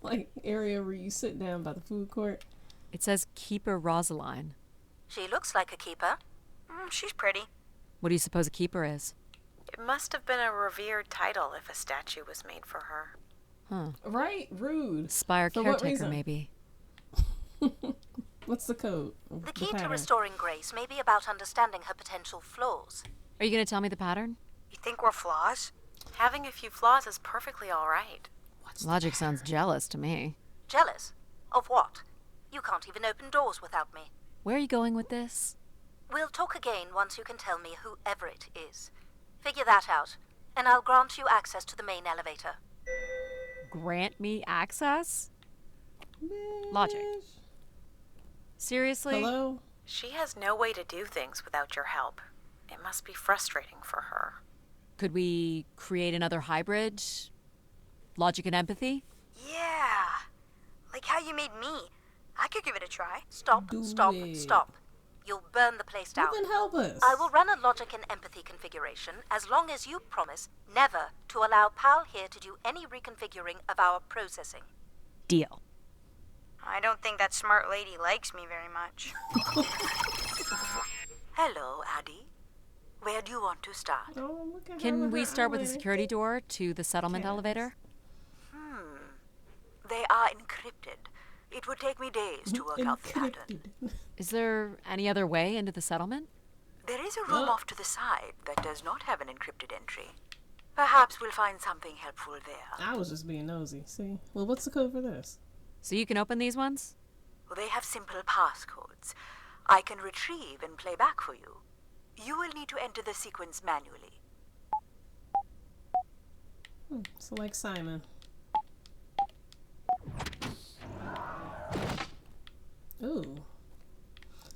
Like, area where you sit down by the food court. It says Keeper Rosaline. She looks like a keeper. She's pretty. What do you suppose a keeper is? It must have been a revered title if a statue was made for her. Huh. Right? Rude. Spire For what caretaker, reason? maybe. What's the code? The key to pattern? restoring Grace may be about understanding her potential flaws. Are you going to tell me the pattern? You think we're flaws? Having a few flaws is perfectly all right. Logic sounds jealous to me. Jealous? Of what? You can't even open doors without me. Where are you going with this? We'll talk again once you can tell me whoever it is. Figure that out, and I'll grant you access to the main elevator. Grant me access? Logic. Seriously? Hello? She has no way to do things without your help. It must be frustrating for her. Could we create another hybrid? Logic and empathy? Yeah. Like how you made me. I could give it a try. Stop, Do stop, it. stop. You'll burn the place down. You can help us. I will run a logic and empathy configuration as long as you promise never to allow PAL here to do any reconfiguring of our processing. Deal. I don't think that smart lady likes me very much. Hello, Addie. Where do you want to start? Oh, look at her Can with we her start with the eyeliner. security door to the settlement Yes. elevator? They are encrypted. It would take me days to work out the pattern. Encrypted. Is there any other way into the settlement? There is a room Oh. off to the side that does not have an encrypted entry. Perhaps we'll find something helpful there. I was just being nosy. See? Well, what's the code for this? So you can open these ones? They have simple passcodes. I can retrieve and play back for you. You will need to enter the sequence manually. So like Simon. Ooh.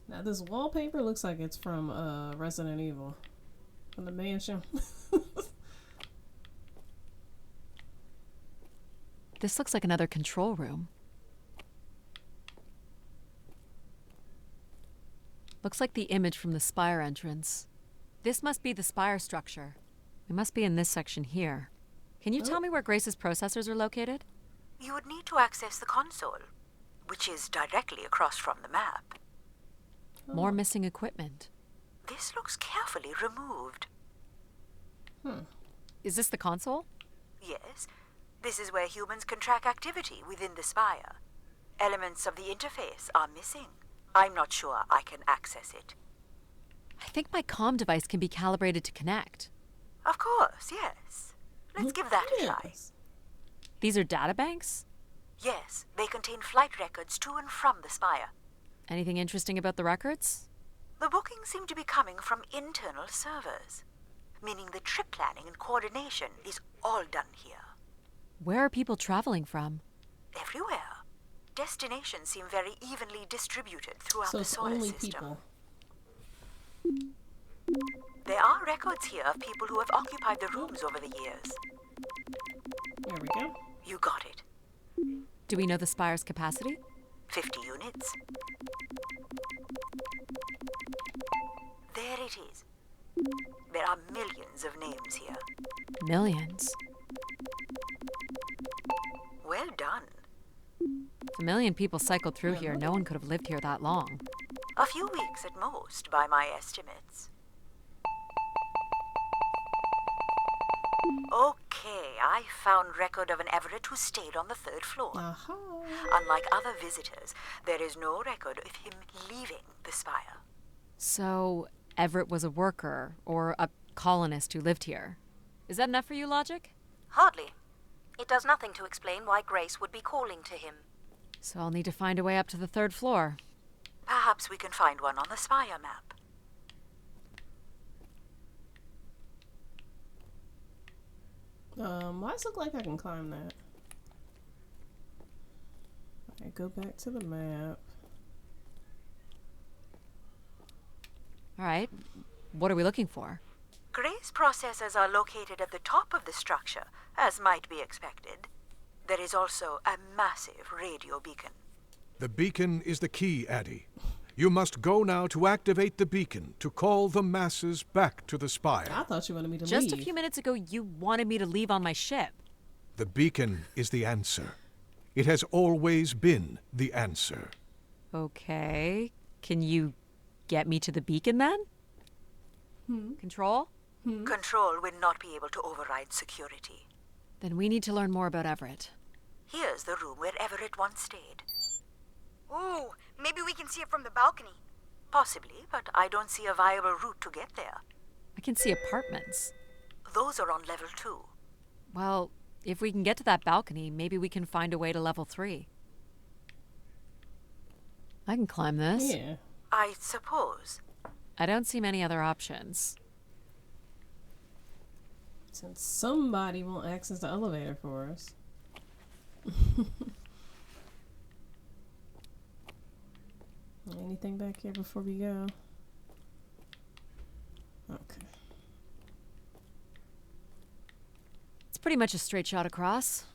Now this wallpaper looks like it's from Resident Evil. From the mansion. This looks like another control room. Looks like the image from the spire entrance. This must be the spire structure. We must be in this section here. Can you tell me where Grace's processors are located? You would need to access the console, which is directly across from the map. More missing equipment. This looks carefully removed. Is this the console? Yes, this is where humans can track activity within the spire. Elements of the interface are missing. I'm not sure I can access it. I think my comm device can be calibrated to connect. Of course, yes. Let's give that a try. Yes. These are data banks? Yes, they contain flight records to and from the spire. Anything interesting about the records? The bookings seem to be coming from internal servers, meaning the trip planning and coordination is all done here. Where are people traveling from? Everywhere. Destinations seem very evenly distributed throughout So the it's solar only system. people. There are records here of people who have occupied the rooms over the years. There we go. You got it. Do we know the spire's capacity? 50 units. There it is. There are millions of names here. Millions. Well done. If a million people cycled through here, no one could have lived here that long. A few weeks at most, by my estimates. Okay, I found record of an Everett who stayed on the 3rd floor. Aha. Unlike other visitors, there is no record of him leaving the spire. So, Everett was a worker, or a colonist who lived here. Is that enough for you, Logic? Hardly. It does nothing to explain why Grace would be calling to him. So I'll need to find a way up to the 3rd floor. Perhaps we can find one on the spire map. Why does it look like I can climb that? Alright, go back to the map. Alright, what are we looking for? Grace processors are located at the top of the structure, as might be expected. There is also a massive radio beacon. The beacon is the key, Addie. You must go now to activate the beacon to call the masses back to the spire. I thought you wanted me to Just leave. a few minutes ago, you wanted me to leave on my ship. The beacon is the answer. It has always been the answer. Okay. Can you get me to the beacon then? Control? Control will not be able to override security. Then we need to learn more about Everett. Here's the room where Everett once stayed. Ooh, maybe we can see it from the balcony. Possibly, but I don't see a viable route to get there. I can see apartments. Those are on level 2. Well, if we can get to that balcony, maybe we can find a way to level 3. I can climb this. Yeah. I suppose. I don't see many other options. Since somebody won't access the elevator for us. Anything back here before we go? Okay. It's pretty much a straight shot across.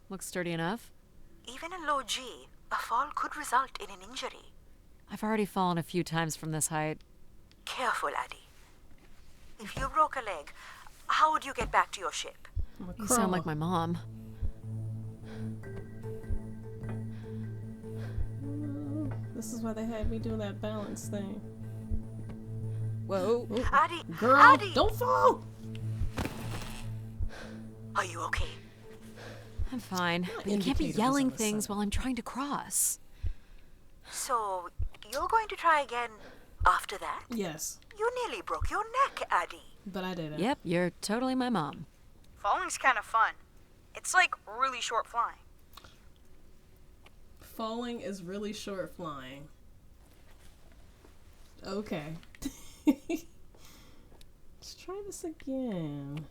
Looks sturdy enough. Even in low G, a fall could result in an injury. I've already fallen a few times from this height. Careful, Addie. If you broke a leg, how would you get back to your ship? I'm a You crawl. sound like my mom. This is why they had me do that balance thing. Whoa. Ooh. Addie! Girl, Addie! don't fall! Are you okay? I'm fine. But you can't be Indicators yelling on the things side. while I'm trying to cross. So, you're going to try again after that? Yes, You nearly broke your neck, Addie. but I didn't. Yep, you're totally my mom. Falling's kind of fun. It's like really short flying. Falling is really short flying. Okay. Let's try this again.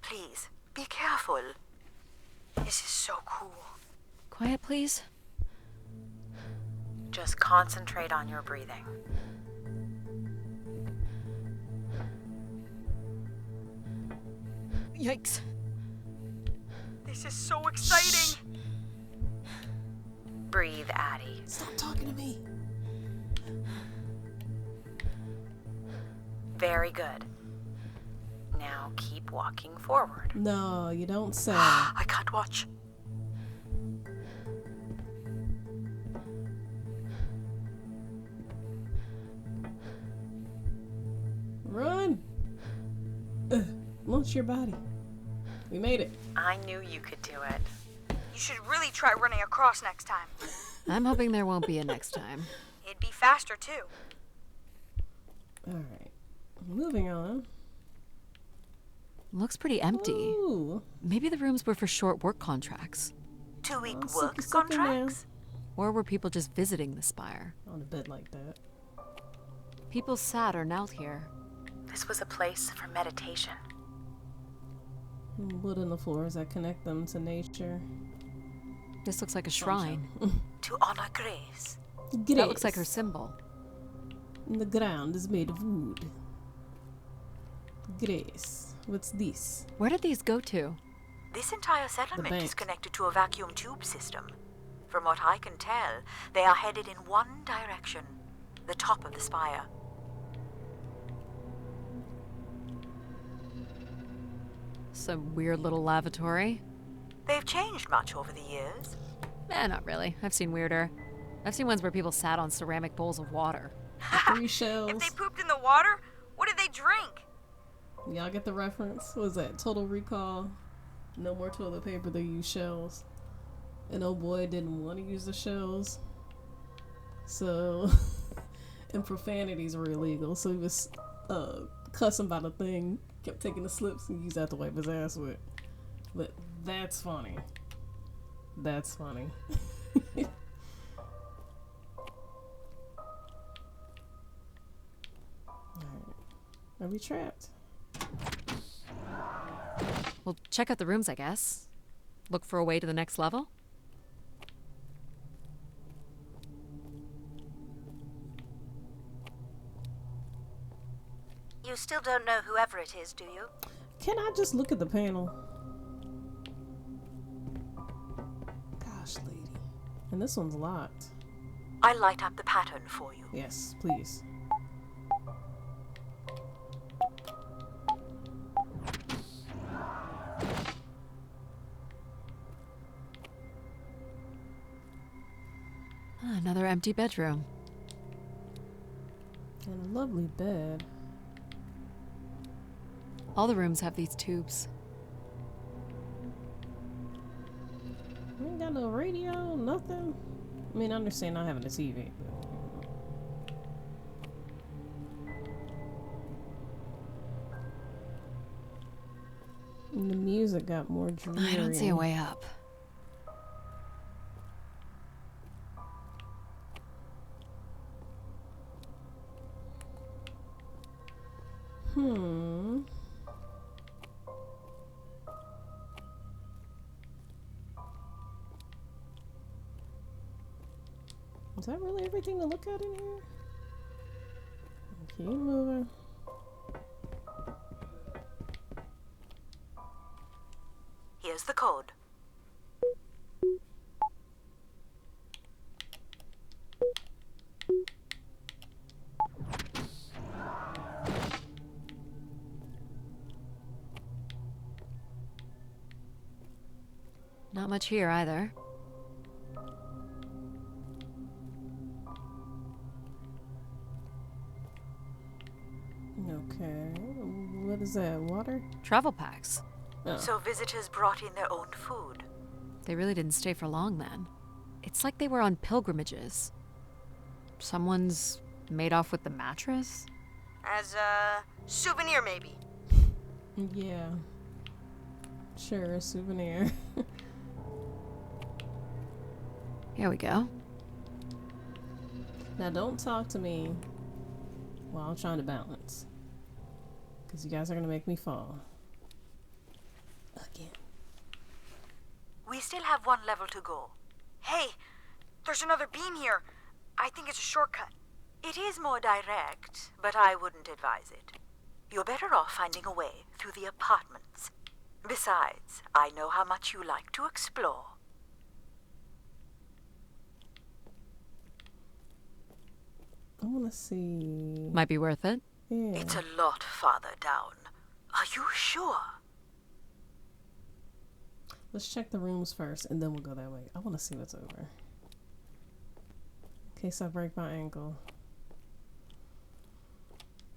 Please, be careful. This is so cool. Quiet, please. Just concentrate on your breathing. Yikes. This is so exciting. Breathe, Addie. Stop talking to me. Very good. Now keep walking forward. No, you don't say. I can't watch. Run! Launch your body. We made it. I knew you could do it. You should really try running across next time. I'm hoping there won't be a next time. It'd be faster too. Alright. Moving on. Looks pretty empty. Ooh. Maybe the rooms were for short work contracts. 2-week Oh, work sucky, sucky now. contracts? Or were people just visiting the spire? On a bed like that. People sat or knelt here. This was a place for meditation. Wood on the floors that connect them to nature. This looks like a shrine. To honor Grace. That looks like her symbol. The ground is made of wood. Grace. What's this? Where did these go to? This entire settlement is bank. connected to a vacuum tube system. From what I can tell, they are headed in one direction. The top of the spire. Some weird little lavatory. They've changed much over the years. Not really. I've seen weirder. I've seen ones where people sat on ceramic bowls of water. 3 shells. If they pooped in the water, what did they drink? Y'all get the reference? What was that? Total Recall. No more toilet paper, they use shells. And oh boy didn't want to use the shells. So, and profanities were illegal. So he was cussing by the thing, kept taking the slips and used that to wipe his ass with. But that's funny. That's funny. Alright. Are we trapped? Well, check out the rooms, I guess. Look for a way to the next level. You still don't know whoever it is, do you? Can I just look at the panel? Gosh, lady. And this one's locked. I'll light up the pattern for you. Yes, please. Another empty bedroom. And a lovely bed. All the rooms have these tubes. We ain't got no radio, nothing. I mean, I understand not having a TV. And the music got more dreary. I don't see a way up. Hmm. Is that really everything to look at in here? Keep moving. Here's the code. Not much here either. Okay. What is that? Water? Travel packs. Oh. So visitors brought in their own food. They really didn't stay for long then. It's like they were on pilgrimages. Someone's made off with the mattress? As a souvenir, maybe. Yeah. Sure, a souvenir. Here we go. Now don't talk to me while I'm trying to balance. Because you guys are going to make me fall. Again. We still have one level to go. Hey, there's another beam here. I think it's a shortcut. It is more direct, but I wouldn't advise it. You're better off finding a way through the apartments. Besides, I know how much you like to explore. I want to see. Might be worth it. Yeah. It's a lot farther down. Are you sure? Let's check the rooms first, and then we'll go that way. I want to see what's over. In case I break my ankle.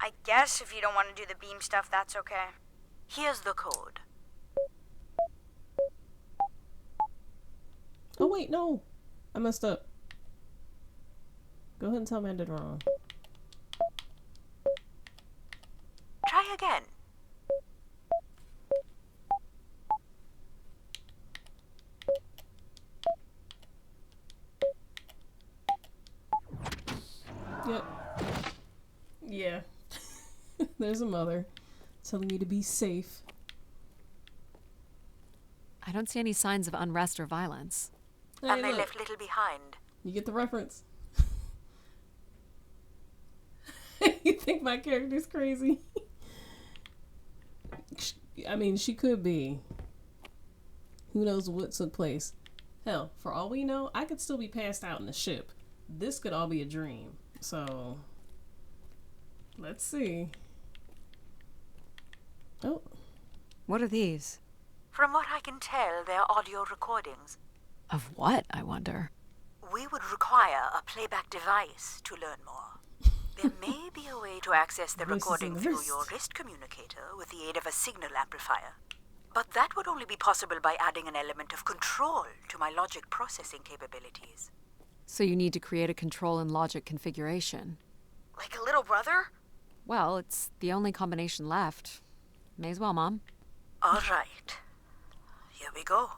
I guess if you don't want to do the beam stuff, that's okay. Here's the code. Oh, wait, no. I messed up. Go ahead and tell me I did wrong. Try again. Yep. Yeah. There's a mother telling me to be safe. I don't see any signs of unrest or violence. Hey, And they look. left little behind. You get the reference. You think my character's crazy? I mean, she could be. Who knows what took place? Hell, for all we know, I could still be passed out in the ship. This could all be a dream. So, let's see. Oh, What are these? From what I can tell, they're audio recordings. Of what, I wonder? We would require a playback device to learn more. There may be a way to access the Voices in recording the through wrist. your wrist communicator with the aid of a signal amplifier. But that would only be possible by adding an element of control to my logic processing capabilities. So you need to create a control and logic configuration. Like a little brother? Well, it's the only combination left. May as well, Mom. All right. Here we go.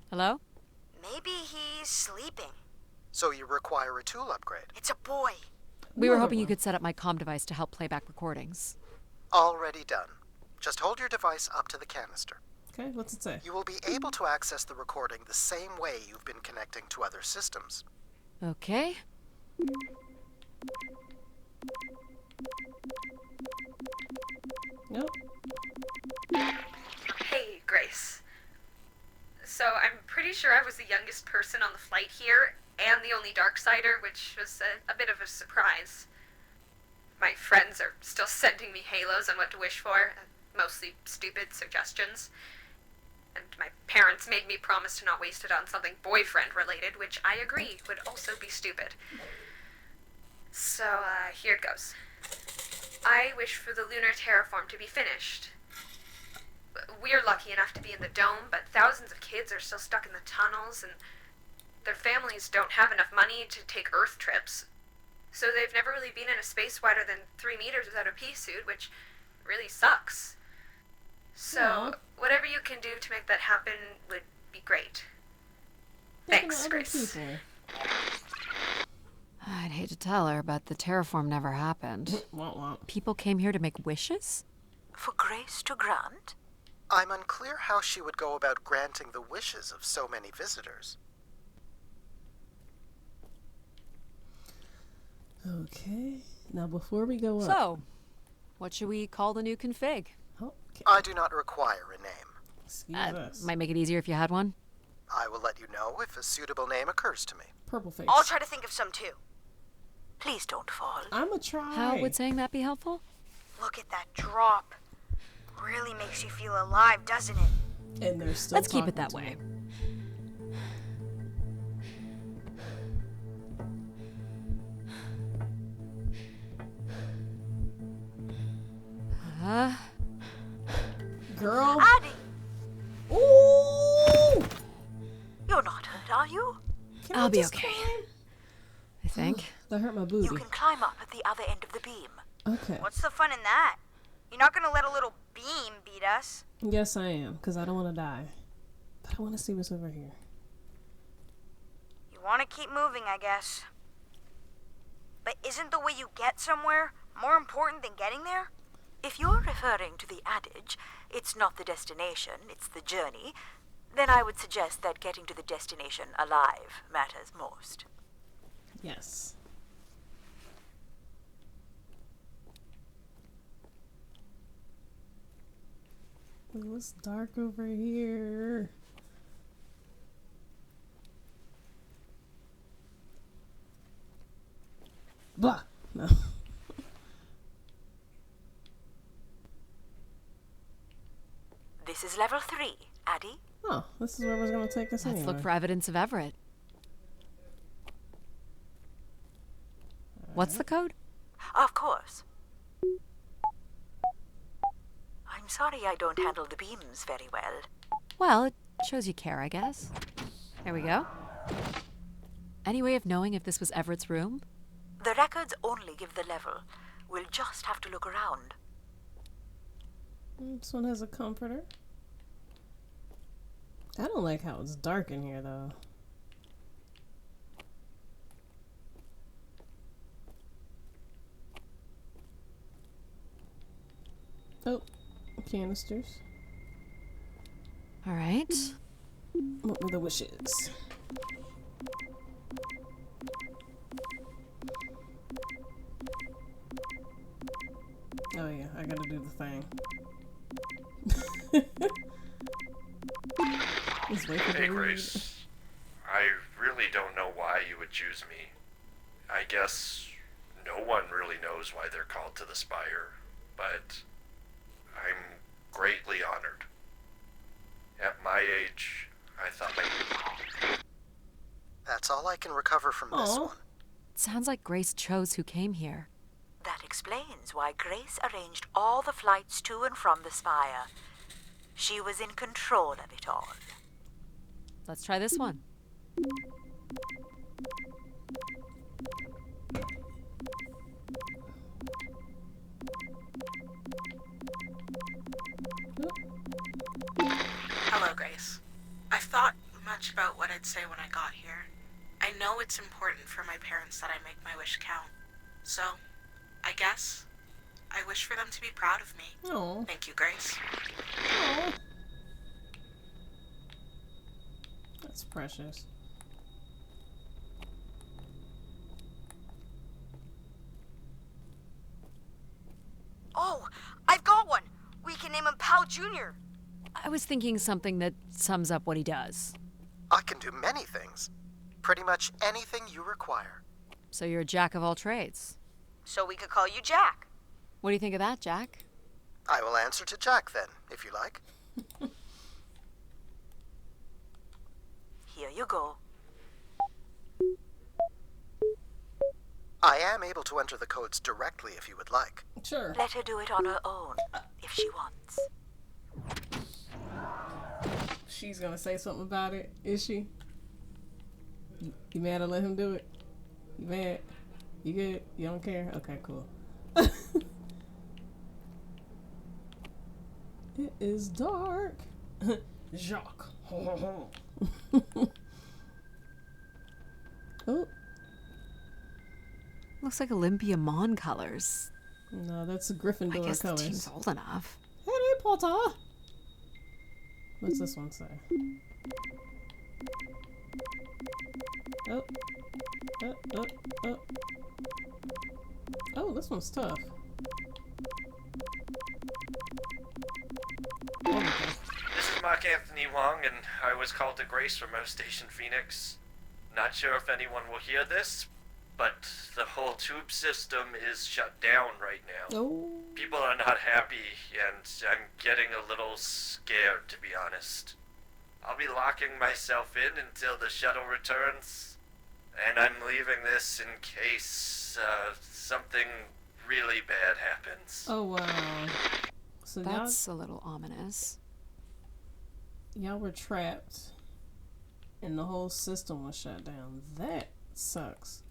Hello? Maybe he's sleeping. So you require a tool upgrade. It's a boy. We were Another hoping you one. could set up my comm device to help play back recordings. Already done. Just hold your device up to the canister. okay. What's it say? You will be able to access the recording the same way you've been connecting to other systems. Okay. Nope. Hey, Grace. So I'm pretty sure I was the youngest person on the flight here, and the only Darksider, which was a bit of a surprise. My friends are still sending me halos on what to wish for, mostly stupid suggestions. And my parents made me promise to not waste it on something boyfriend-related, which I agree would also be stupid. So, here it goes. I wish for the lunar terraform to be finished. We're lucky enough to be in the dome, but thousands of kids are still stuck in the tunnels, and their families don't have enough money to take Earth trips. So they've never really been in a space wider than 3 meters without a pea suit, which really sucks. So, Aw. whatever you can do to make that happen would be great. Thinking Thanks, of other Grace. people. I'd hate to tell her, but the terraform never happened. Womp womp. People came here to make wishes? For Grace to grant? I'm unclear how she would go about granting the wishes of so many visitors. Okay. Now before we go up. So, what should we call the new config? Okay. I do not require a name. Excuse us. Might make it easier if you had one. I will let you know if a suitable name occurs to me. Purple face. I'll try to think of some too. Please don't fall. I'ma try. How would saying that be helpful? Look at that drop. Really makes you feel alive, doesn't it? And they're still Let's keep it talking that to way. me. are you? Can I'll I be just okay. climb? I think. That hurt my You booty. can climb up at the other end of the beam. Okay. What's the fun in that? You're not gonna let a little beam beat us. Yes, I am, because I don't want to die. But I want to see what's over here. You want to keep moving, I guess. But isn't the way you get somewhere more important than getting there? If you're referring to the adage, it's not the destination, it's the journey, then I would suggest that getting to the destination alive matters most. Yes. Ooh, it's dark over here. Blah. No. This is level 3, Addie. Oh, this is where we're gonna take us Let's anyway. look for evidence of Everett. What's the code? Of course. I'm sorry I don't handle the beams very well. Well, it shows you care, I guess. There we go. Any way of knowing if this was Everett's room? The records only give the level. We'll just have to look around. This one has a comforter. I don't like how it's dark in here, though. Oh, canisters. All right. What were the wishes? Oh yeah, I gotta do the thing. Just wait for Hey, the read. Grace. I really don't know why you would choose me. I guess no one really knows why they're called to the Spire, but I'm greatly honored. At my age, I thought That's all I can recover from this Aw. one. It sounds like Grace chose who came here. That explains why Grace arranged all the flights to and from the Spire. She was in control of it all. Let's try this one. Hello, Grace. I've thought much about what I'd say when I got here. I know it's important for my parents that I make my wish count. So, I guess I wish for them to be proud of me. Oh. Thank you, Grace. Oh. That's precious. Oh, I've got one. We can name him Pal Jr. I was thinking something that sums up what he does. I can do many things. Pretty much anything you require. So you're a jack of all trades. So we could call you Jack. What do you think of that, Jack? I will answer to Jack then, if you like. Here you go. I am able to enter the codes directly if you would like. Sure. Let her do it on her own, if she wants. She's gonna say something about it, is she? You mad to let him do it? You mad? You good? You don't care? Okay, cool. It is dark. Jacques. Oh, Looks like Olympia Mon colors. no, that's I Gryffindor guess the colors. team's old enough. Harry Potter. What's this one say? Oh. Oh. Oh, this one's tough. Oh, okay. This is Mark Anthony Wong, and I was called to Grace from Earth Station Phoenix. Not sure if anyone will hear this, but the whole tube system is shut down right now. Oh. People are not happy, and I'm getting a little scared, to be honest. I'll be locking myself in until the shuttle returns, and I'm leaving this in case something really bad happens. Oh, wow. So That's a little ominous. y'all were trapped And the whole system was shut down. That sucks.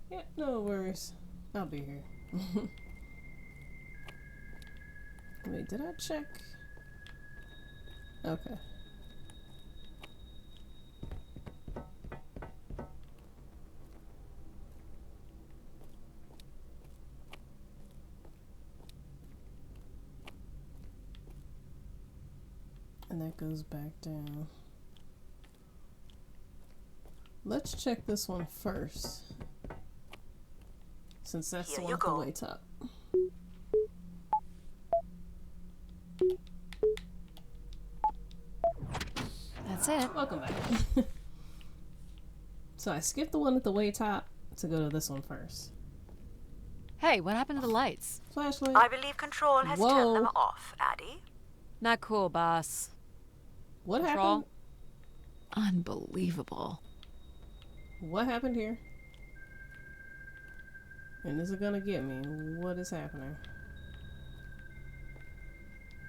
Yeah, no worries. I'll be here. Wait, did I check? Okay. And that goes back down. Let's check this one first. Since that's the one at the way top. That's it. Welcome back. So I skipped the one at the way top to go to this one first. Hey, what happened to the lights? Flashlight. I believe Control has turned them off, Addie. Not cool, boss. What Control? happened? Unbelievable. What happened here? And is it gonna get me? What is happening?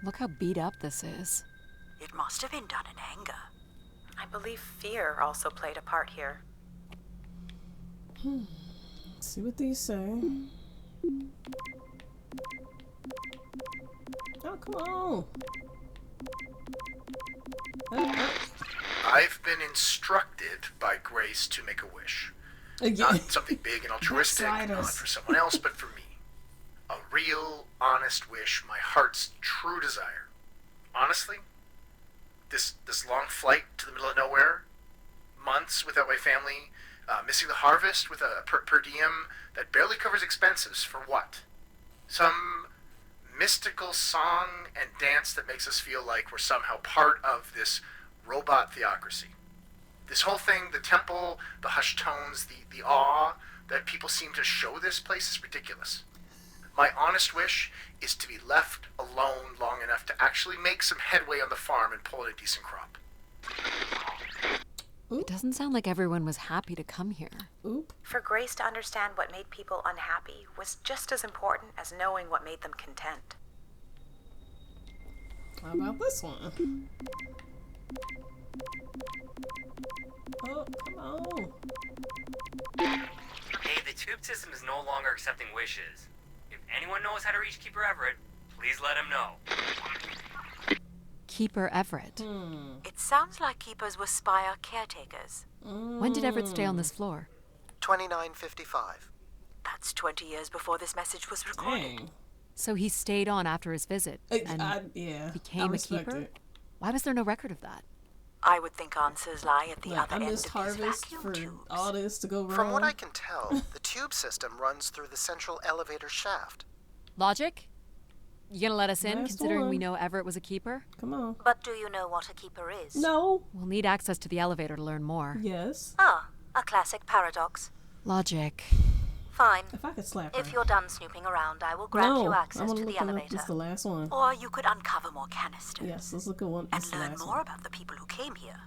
Look how beat up this is. It must have been done in anger. I believe fear also played a part here. Let's see what these say. Oh, come on. I've been instructed by Grace to make a wish. Not something big and altruistic, not for someone else, but for me. A real, honest wish, my heart's true desire. Honestly, this long flight to the middle of nowhere, months without my family, missing the harvest with a per diem that barely covers expenses, for what? Some mystical song and dance that makes us feel like we're somehow part of this robot theocracy. This whole thing, the temple, the hushed tones, the awe that people seem to show this place is ridiculous. My honest wish is to be left alone long enough to actually make some headway on the farm and pull in a decent crop. It doesn't sound like everyone was happy to come here. Oop. For Grace to understand what made people unhappy was just as important as knowing what made them content. How about this one? Oh, come on. Hey, the tube system is no longer accepting wishes. If anyone knows how to reach Keeper Everett, please let him know. Keeper Everett. It sounds like keepers were Spire caretakers. When did Everett stay on this floor? 2955. That's 20 years before this message was recorded. Dang. So he stayed on after his visit and yeah, became a keeper? it. Why was there no record of that? I would think answers lie at the Like, other I end of missed these harvest vacuum for tubes. all this to go wrong. From what I can tell, the tube system runs through the central elevator shaft. Logic? You gonna let us in, Last considering we one. know Everett was a keeper? Come on. But do you know what a keeper is? No. We'll need access to the elevator to learn more. Yes. Ah, a classic paradox. Logic. Fine. If I could slap her. If you're done snooping around, I will grant you I access want to to the look it up. elevator. It's the last one. Or you could uncover more canisters. Yes, let's look at one. And It's the learn last more one. about the people who came here.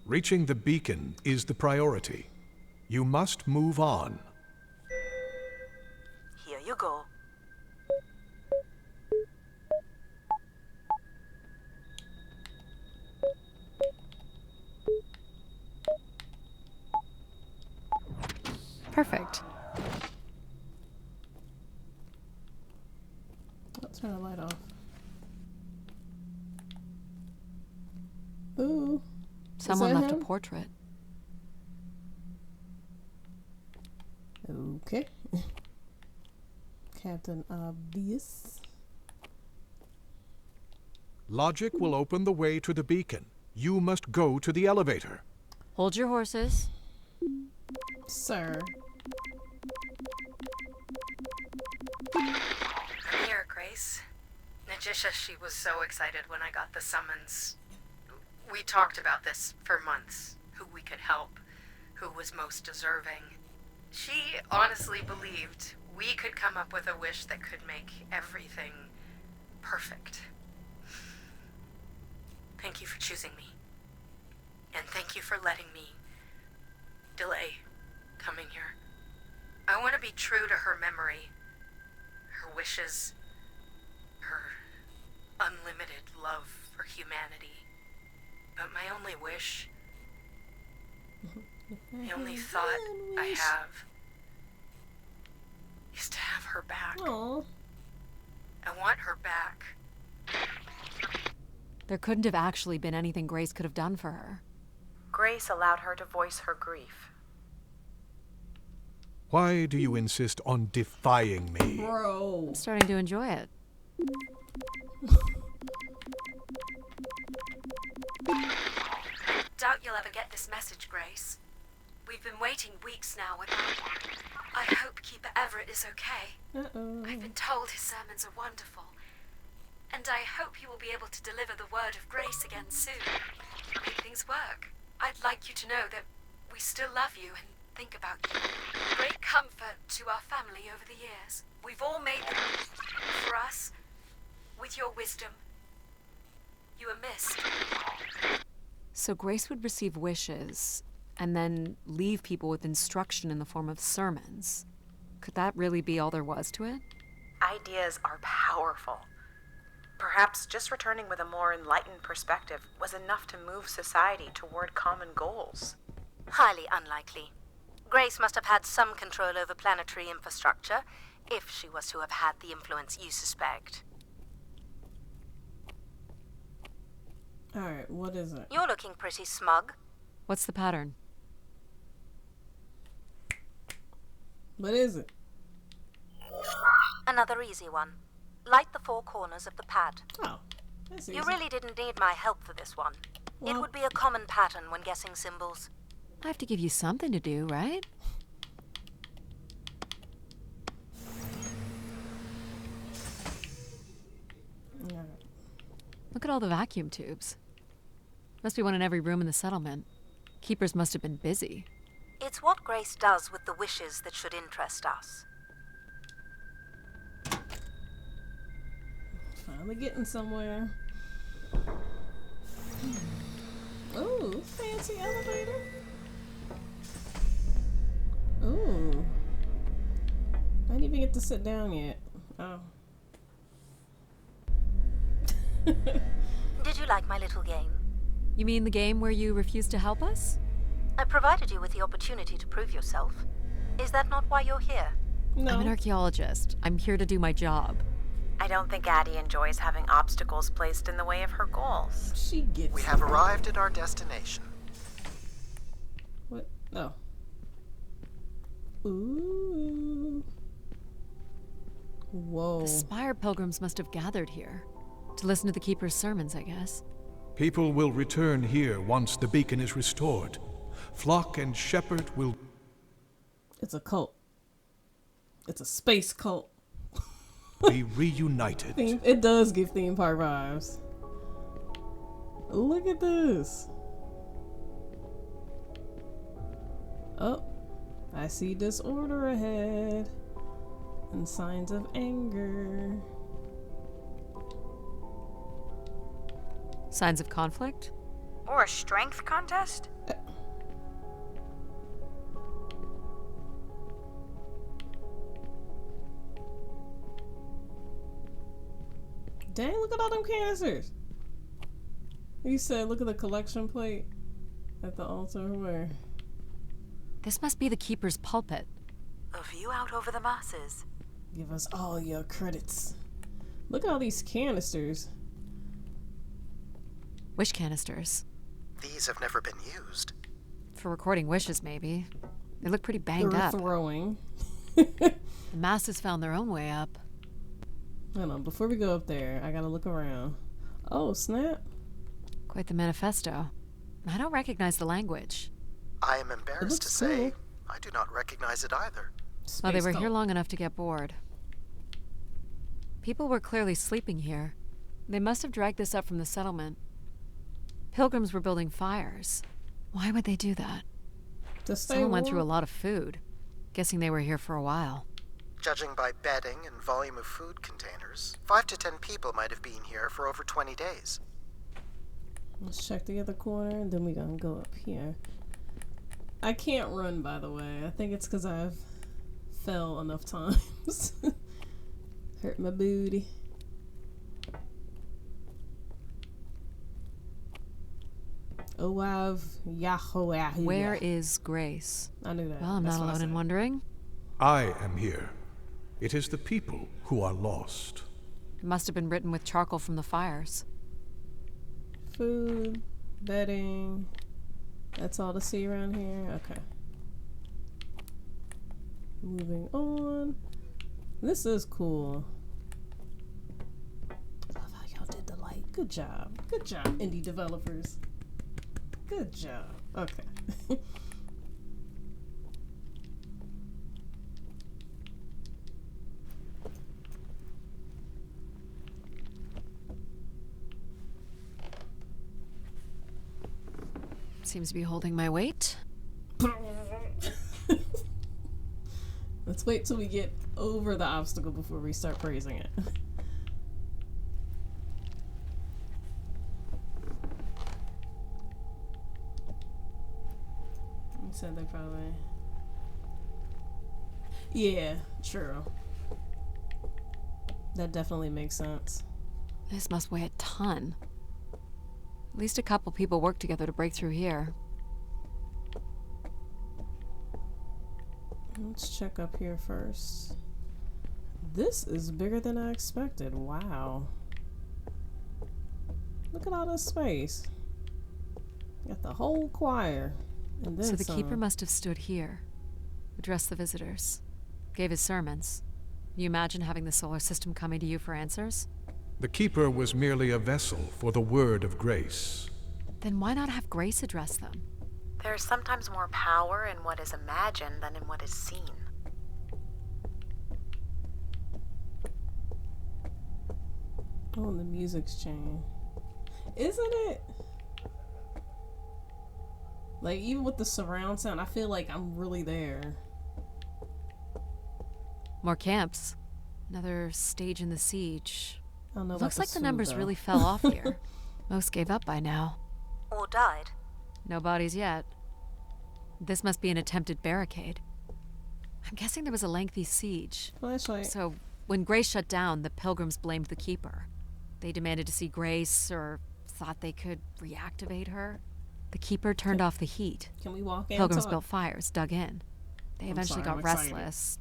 Reaching the beacon is the priority. You must move on. Here you go. Perfect. Let's turn the light off. Ooh. Someone that left him? a portrait. Okay. Captain Obvious. Logic will open the way to the beacon. You must go to the elevator. Hold your horses. Sir. I'm here, Grace. Najisha, she was so excited when I got the summons. We talked about this for months. Who we could help. Who was most deserving. She honestly believed we could come up with a wish that could make everything perfect. Thank you for choosing me. And thank you for letting me true to her memory, her wishes, her unlimited love for humanity. But my only wish, the only thought I have, is to have her back. Aww. I want her back. There couldn't have actually been anything Grace could have done for her. Grace allowed her to voice her grief. Why do you insist on defying me? Bro. I'm starting to enjoy it. Doubt you'll ever get this message, Grace. We've been waiting weeks now without one. I hope Keeper Everett is okay. Uh-oh. I've been told his sermons are wonderful. And I hope he will be able to deliver the word of grace again soon. Make things work. I'd like you to know that we still love you and think about you. Great comfort to our family over the years. We've all made them for us. With your wisdom, you are missed. So Grace would receive wishes and then leave people with instruction in the form of sermons. Could that really be all there was to it? Ideas are powerful. Perhaps just returning with a more enlightened perspective was enough to move society toward common goals. Highly unlikely. Grace must have had some control over planetary infrastructure, if she was to have had the influence you suspect. Alright, what is it? You're looking pretty smug. What's the pattern? What is it? Another easy one. Light the four corners of the pad. Oh, that's easy. You really didn't need my help for this one. Well, it would be a common pattern when guessing symbols. I have to give you something to do, right? yeah. Look at all the vacuum tubes. Must be one in every room in the settlement. Keepers must have been busy. It's what Grace does with the wishes that should interest us. Finally getting somewhere. Ooh, fancy elevator. Ooh. I didn't even get to sit down yet. Oh. Did you like my little game? You mean the game where you refused to help us? I provided you with the opportunity to prove yourself. Is that not why you're here? No. I'm an archaeologist. I'm here to do my job. I don't think Addie enjoys having obstacles placed in the way of her goals. She gets We have arrived at our destination. What? Oh. Ooh. Whoa. The Spire pilgrims must have gathered here. To listen to the Keeper's sermons, I guess. People will return here once the beacon is restored. Flock and shepherd will... It's a cult. It's a space cult. be reunited. It does give theme park vibes. Look at this. Oh, I see disorder ahead. And signs of anger. Signs of conflict? Or a strength contest? Dang, look at all them canisters. You said look at the collection plate at the altar. Where? This must be the Keeper's pulpit. A view out over the masses. Give us all your credits. Look at all these canisters. Wish canisters. These have never been used. For recording wishes, maybe. They look pretty banged They're up. throwing. The masses found their own way up. Hold on, before we go up there, I gotta look around. Oh, snap. Quite the manifesto. I don't recognize the language. I am embarrassed to say, cool. I do not recognize it either. Well, they Space were cult. here long enough to get bored. People were clearly sleeping here. They must have dragged this up from the settlement. Pilgrims were building fires. Why would they do that? To stay Someone went through a warm? lot of food. Guessing they were here for a while. Judging by bedding and volume of food containers, 5 to 10 people might have been here for over 20 days. Let's check the other corner, and then we're gonna go up here. I can't run, by the way. I think it's because I have fell enough times. Hurt my booty. Oh, wow. Yahweh. Where is Grace? I knew that. Well, I'm not alone in wondering. I am here. It is the people who are lost. It must have been written with charcoal from the fires. Food, bedding. That's all to see around here? Okay. Moving on. This is cool. I love how y'all did the light. Good job. Good job, indie developers. Good job. Okay. Seems to be holding my weight. Let's wait till we get over the obstacle before we start praising it. You said they probably... Yeah, true. That definitely makes sense. This must weigh a ton. At least a couple people worked together to break through here. Let's check up here first. This is bigger than I expected. Wow. Look at all this space. Got the whole choir. And then So the some. keeper must have stood here, addressed the visitors, gave his sermons. You imagine having the solar system coming to you for answers? The Keeper was merely a vessel for the word of grace. Then why not have Grace address them? There is sometimes more power in what is imagined than in what is seen. Oh, and the music's changing. Isn't it? Like, even with the surround sound, I feel like I'm really there. More camps. Another stage in the siege. I don't know. Looks like the numbers really fell off here. Most gave up by now. Or died. No bodies yet. This must be an attempted barricade. I'm guessing there was a lengthy siege. Flashlight. So, when Grace shut down, the pilgrims blamed the Keeper. They demanded to see Grace, or thought they could reactivate her. The Keeper turned off the heat. Can we walk in? Pilgrims built fires, dug in. They eventually sorry, got I'm excited. restless.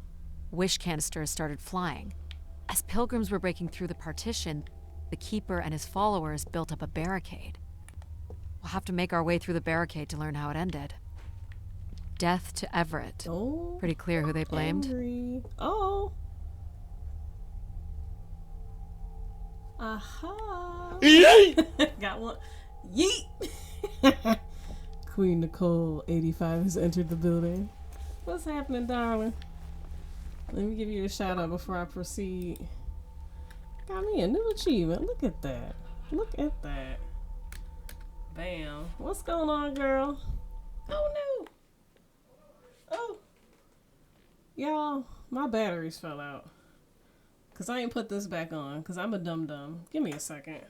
Wish canisters started flying. As pilgrims were breaking through the partition, the Keeper and his followers built up a barricade. We'll have to make our way through the barricade to learn how it ended. Death to Everett. Oh. Pretty clear who they blamed. Angry. Oh. Aha. Yeet. Got one. Yeet. Queen Nicole, 85, has entered the building. What's happening, darling? Let me give you a shout out before I proceed. Got me a new achievement. Look at that. Look at that. Bam. What's going on, girl? Oh, no. Oh. Y'all, my batteries fell out. Because I ain't put this back on. Because I'm a dum-dum. Give me a second.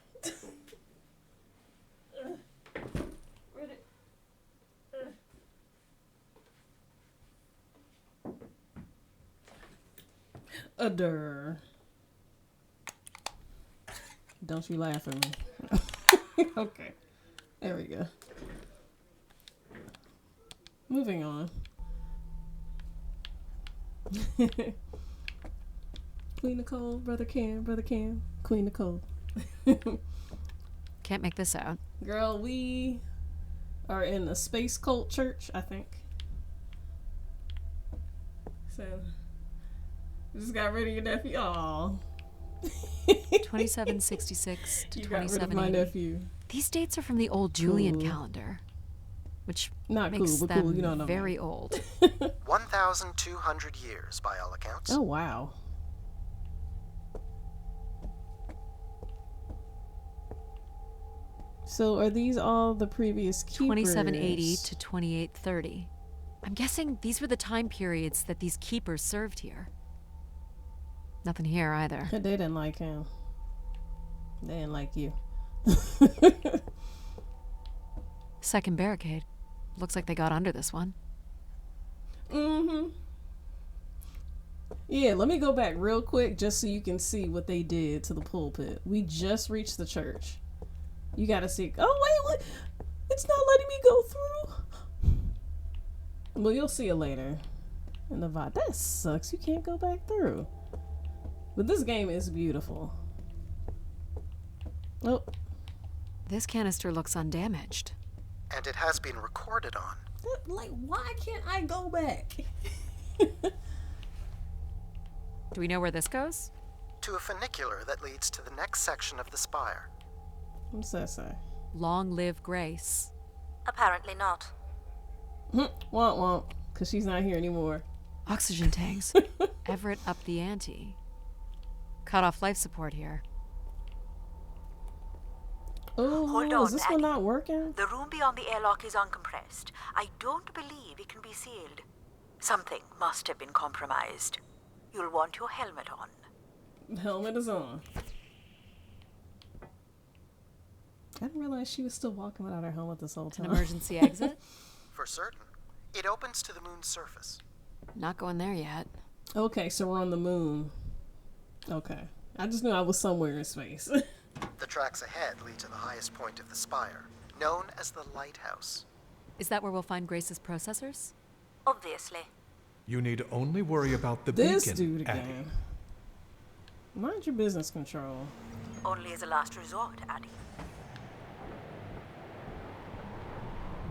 Where'd it... Adder. Don't you laugh at me. Okay. There we go. Moving on. Queen Nicole, Brother Cam, Queen Nicole. Can't make this out. Girl, we are in a space cult church, I think. So, just got rid of your nephew. Aww. 2766 to You got rid of 2780. my nephew. These dates are from the old Julian Cool. calendar, which Not makes cool, but them cool. You don't know. very old. 1,200 years, by all accounts. Oh, wow. So are these all the previous keepers? 2780 to 2830. I'm guessing these were the time periods that these keepers served here. Nothing here either. They didn't like him. They didn't like you. Second barricade. Looks like they got under this one. Mm-hmm. Yeah, let me go back real quick just so you can see what they did to the pulpit. We just reached the church. You gotta see. Oh, wait. It's not letting me go through. Well, you'll see it later. And the vibe. That sucks. You can't go back through. But this game is beautiful. Oh. This canister looks undamaged. And it has been recorded on. Like, why can't I go back? Do we know where this goes? To a funicular that leads to the next section of the spire. What's that say? Long live Grace. Apparently not. Womp, because she's not here anymore. Oxygen tanks. Everett up the ante. Cut off life support here. Oh, Hold on, is this one not working? The room beyond the airlock is uncompressed. I don't believe it can be sealed. Something must have been compromised. You'll want your helmet on. Helmet is on. I didn't realize she was still walking without her helmet this whole time. An emergency exit? For certain. It opens to the moon's surface. Not going there yet. Okay, so we're on the moon. Okay. I just knew I was somewhere in space. The tracks ahead lead to the highest point of the spire, known as the lighthouse. Is that where we'll find Grace's processors? Obviously. You need only worry about the This beacon, dude again. Addie. Mind your business, Control. Only as a last resort, Addie.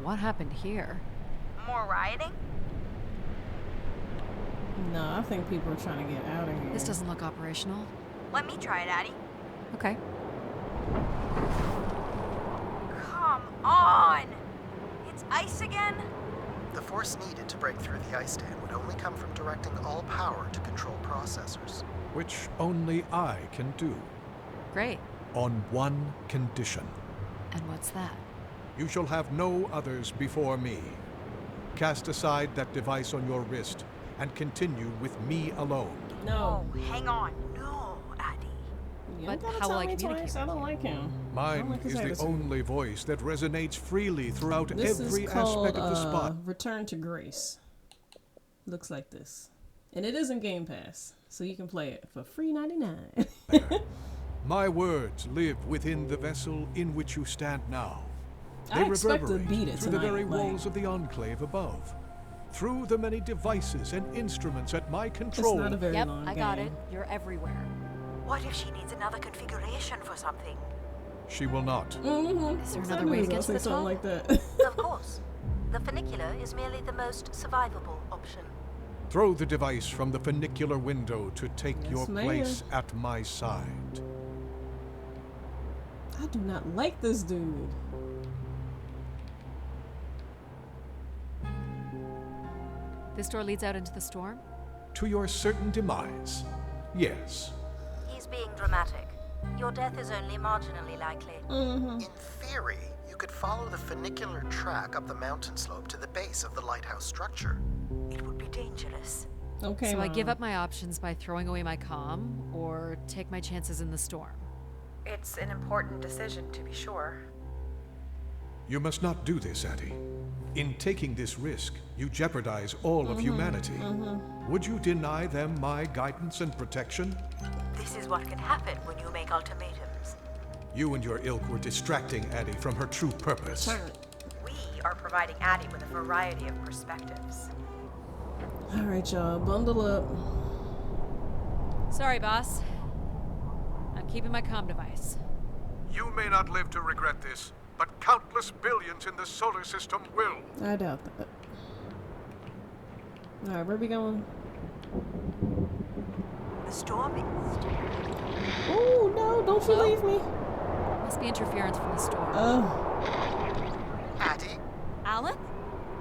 What happened here? More rioting? No, I think people are trying to get out of here. This doesn't look operational. Let me try it, Addie. Okay. Come on! It's ice again? The force needed to break through the ice dam would only come from directing all power to control processors. Which only I can do. Great. On one condition. And what's that? You shall have no others before me. Cast aside that device on your wrist and continue with me alone. No. Oh, hang on. No, Addie. You But gotta how tell will I me communicate twice. I don't like him. I don't Mine like his is the attitude. only voice that resonates freely throughout This every is called, aspect of the spot. Return to Grace. Looks like this. And it is in Game Pass, so you can play it for free 99. My words live within the vessel in which you stand now. They I expect to reverberate beat it through tonight. the very like, walls of the enclave above. Through the many devices and instruments at my it's control. not a very Yep, long I got game. it. You're everywhere. What if she needs another configuration for something? She will not. Mm-hmm. Is there I another knew way he to was get gonna to say the something top? like that. Of course. The funicular is merely the most survivable option. Throw the device from the funicular window to take Yes, your ma'am. place at my side. I do not like this dude. This door leads out into the storm? To your certain demise. Yes. He's being dramatic. Your death is only marginally likely. Mm-hmm. In theory, you could follow the funicular track up the mountain slope to the base of the lighthouse structure. It would be dangerous. Okay, So I give Mom. up my options by throwing away my comm, or take my chances in the storm. It's an important decision, to be sure. You must not do this, Addie. In taking this risk, you jeopardize all of humanity. Would you deny them my guidance and protection? This is what can happen when you make ultimatums. You and your ilk were distracting Addie from her true purpose. Turn. We are providing Addie with a variety of perspectives. All right, y'all, bundle up. Sorry, boss. I'm keeping my comm device. You may not live to regret this, but countless billions in the solar system will. I doubt that. All right, where we going? The storm is... Oh no! Don't you leave me. Must be interference from the storm. Addie, Alan?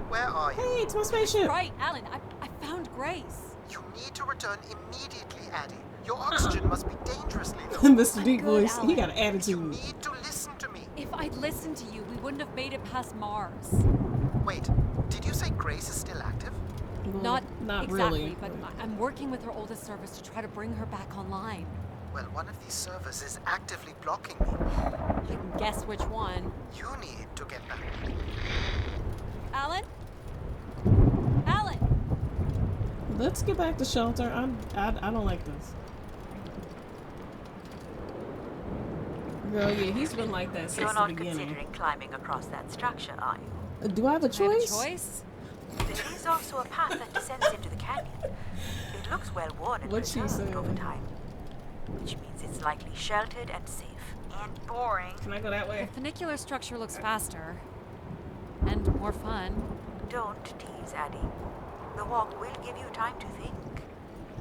where are you? Hey, it's my spaceship. Right, Alan. I found Grace. You need to return immediately, Addie. Your oxygen must be dangerously low. Mr. Deep good, Voice, he got an You attitude. need to listen to me. If I'd listened to you, we wouldn't have made it past Mars. Wait, did you say Grace is still active? Well, Not really. exactly, but I'm working with her oldest service to try to bring her back online. Well, one of these servers is actively blocking me. You can guess which one. You need to get back. Alan? Alan! Let's get back to shelter. I don't like this. Girl, yeah, he's been like that since the beginning. You're not considering climbing across that structure, are you? Do I have a choice? There is also a path that descends into the canyon. It looks well worn and preserved over time, which means it's likely sheltered and safe. And boring. Can I go that way? The funicular structure looks faster. And more fun. Don't tease, Addie. The walk will give you time to think.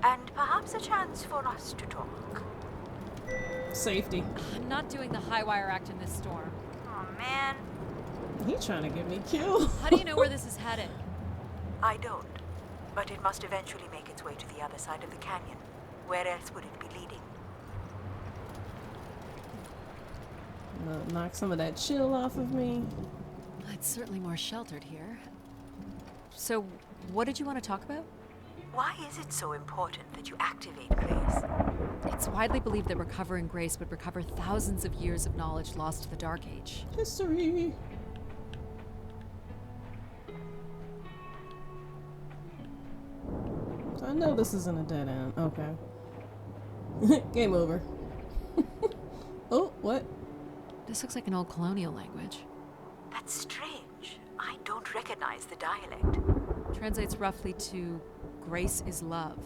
And perhaps a chance for us to talk. Safety. I'm not doing the high wire act in this storm. Oh, man. He's trying to get me killed. How do you know where this is headed? I don't. But it must eventually make its way to the other side of the canyon. Where else would it be leading? Knock some of that chill off of me. It's certainly more sheltered here. So, what did you want to talk about? Why is it so important that you activate Grace? It's widely believed that recovering Grace would recover thousands of years of knowledge lost to the Dark Age. History. So I know this isn't a dead end. Okay. Game over. Oh, what? This looks like an old colonial language. That's strange. I don't recognize the dialect. Translates roughly to grace is love.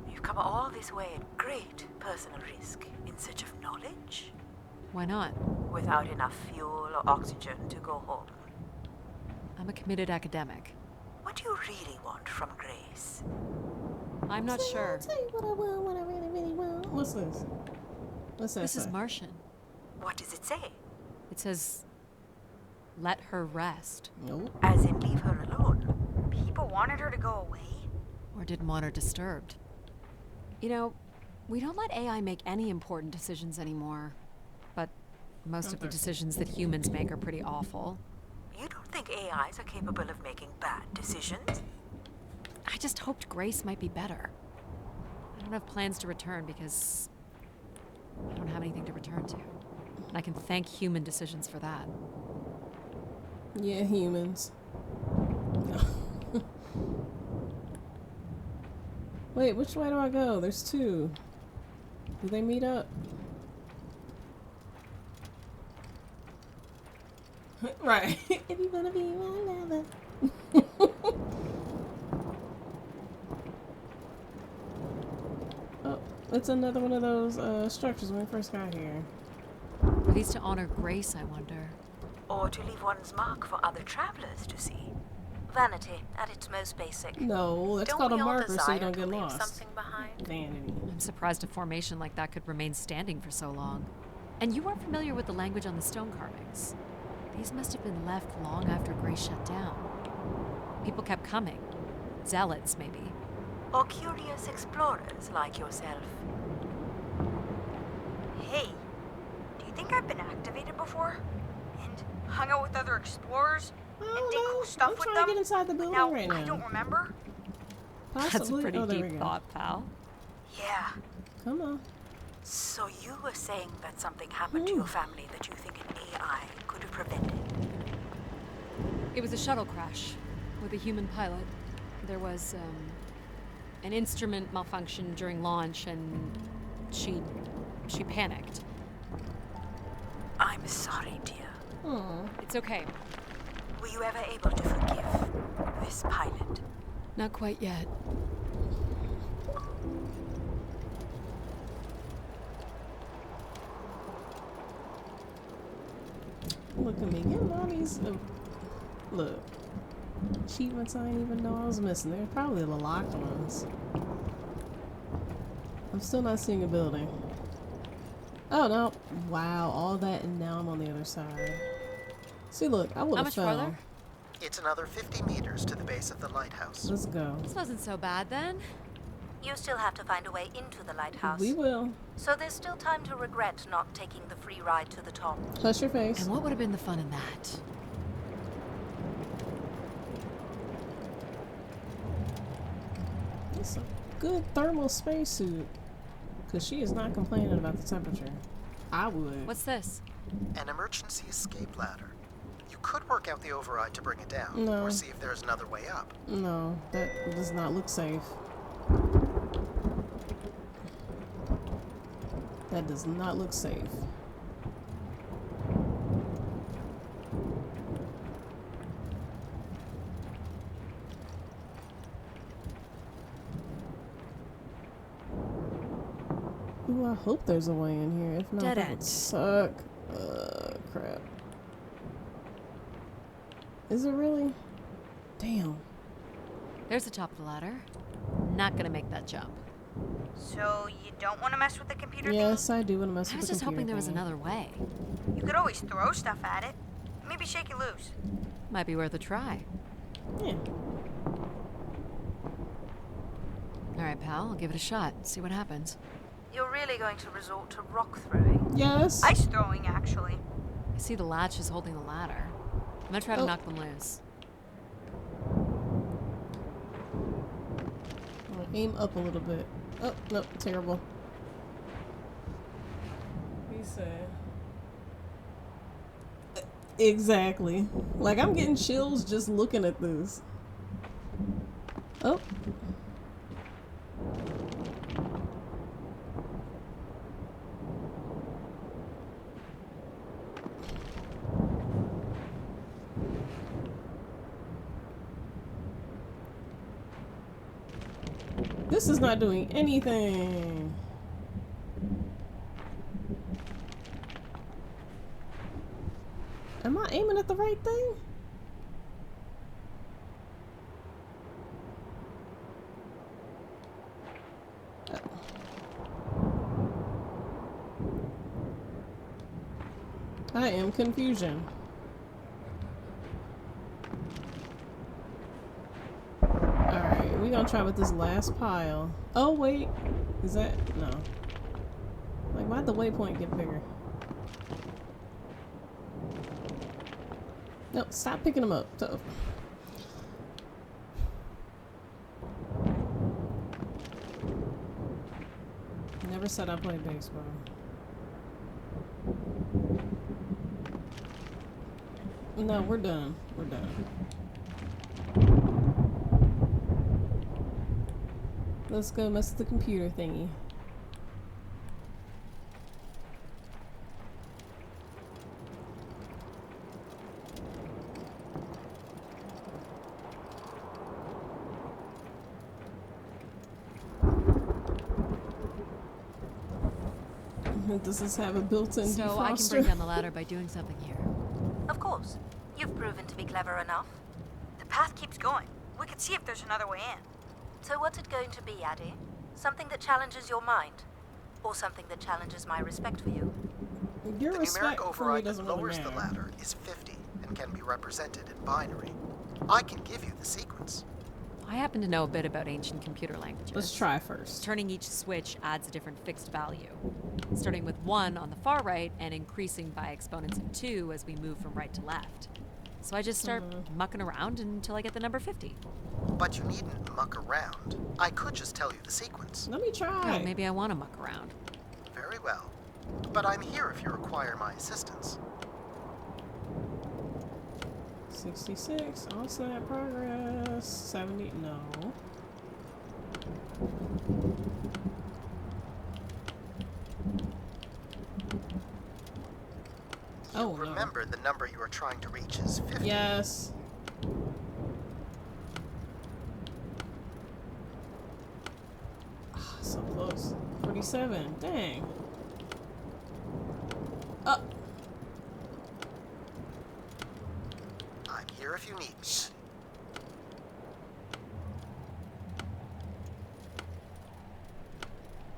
You've come all this way at great personal risk in search of knowledge? Why not? Without enough fuel or oxygen to go home. I'm a committed academic. What do you really want from Grace? I'm not sure. I'll tell you what I want, what I really, really want. What's this? What's that? This is Martian. What does it say? It says, let her rest. Nope. As in leave her alone. People wanted her to go away? Or didn't want her disturbed. You know, we don't let AI make any important decisions anymore. But most of the decisions that humans make are pretty awful. You don't think AIs are capable of making bad decisions? I just hoped Grace might be better. I don't have plans to return because I don't have anything to return to. And I can thank human decisions for that. Yeah, humans. Wait, which way do I go? There's two. Do they meet up? Right. If you wanna be my lover. Oh, it's another one of those structures when we first got here. Are these to honor Grace, I wonder? Or to leave one's mark for other travelers to see? Vanity, at its most basic. No, that's called a marker so you don't get lost. Something behind? Vanity. I'm surprised a formation like that could remain standing for so long. And you are familiar with the language on the stone carvings. These must have been left long after Grace shut down. People kept coming. Zealots, maybe. Or curious explorers like yourself. Hey, do you think I've been activated before? And hung out with other explorers? And did cool stuff I'm with trying them? to get inside the building Now, right now. I don't remember? Possibly. That's a pretty there we deep go. thought, pal. Yeah. Come on. So you were saying that something happened to your family that you think an AI could have prevented? It was a shuttle crash with a human pilot. There was an instrument malfunction during launch, and she panicked. I'm sorry, dear. Aw. It's okay. Were you ever able to forgive this pilot? Not quite yet. Look at me getting all these. Look. Achievements I didn't even know I was missing. They're probably the locked ones. I'm still not seeing a building. Oh no. Wow, all that and now I'm on the other side. See, look, I would How have much fell. farther? It's another 50 meters to the base of the lighthouse. Let's go. This wasn't so bad then. You still have to find a way into the lighthouse. We will. So there's still time to regret not taking the free ride to the top. Hush your face. And what would have been the fun in that? It's a good thermal spacesuit. Because she is not complaining about the temperature. I would. What's this? An emergency escape ladder. You could work out the override to bring it down, No. or see if there's another way up. No, that does not look safe. That does not look safe. Ooh, I hope there's a way in here. If not, Dead that would end. suck. Crap. Is it really? Damn. There's the top of the ladder. Not gonna make that jump. So you don't want to mess with the computer Yes, I do want to mess I with was the just hoping there was thingy. another way. thingy? You could always throw stuff at it. Maybe shake it loose. Might be worth a try. Yeah. Alright, pal, I'll give it a shot. See what happens. You're really going to resort to rock throwing? Yes. Ice throwing, actually. I see the latch is holding the ladder. I'm gonna try to knock them loose. I'm gonna aim up a little bit. Oh, nope, terrible. He said. Exactly. Like, I'm getting chills just looking at this. Oh. This is not doing anything. Am I aiming at the right thing? I am confusion. Alright, we're gonna try with this last pile. Oh, wait. Is that? No. Like, why'd the waypoint get bigger? No, stop picking them up. So. Never said I played baseball. No, we're done. We're done. Let's go mess with the computer thingy. Does this have a built-in defroster? So I can bring down the ladder by doing something here. Of course. You've proven to be clever enough. The path keeps going. We could see if there's another way in. So what's it going to be, Addie? Something that challenges your mind? Or something that challenges my respect for you? Your The respect numeric for me override doesn't that lowers really the matter. ladder is 50 and can be represented in binary. I can give you the sequence. I happen to know a bit about ancient computer languages. Let's try first. Turning each switch adds a different fixed value, starting with 1 on the far right and increasing by exponents of 2 as we move from right to left. So I just start mucking around until I get the number 50. But you needn't muck around. I could just tell you the sequence. Let me try. Well, maybe I want to muck around. Very well. But I'm here if you require my assistance. 66, all set, progress. 70, no. Oh, Remember, the number you are trying to reach is 50. Yes. Ah, so close. 47, dang. Oh. I'm here if you need me.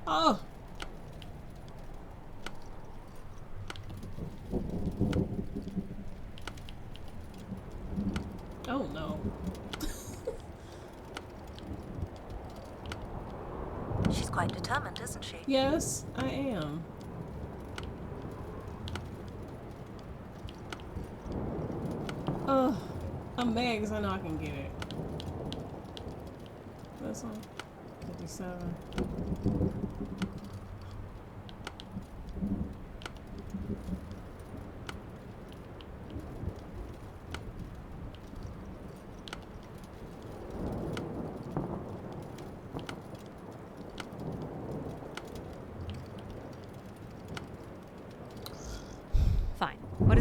Oh. Oh no. She's quite determined, isn't she? Yes, I am. I'm mad because I know I can get it. This one? 57.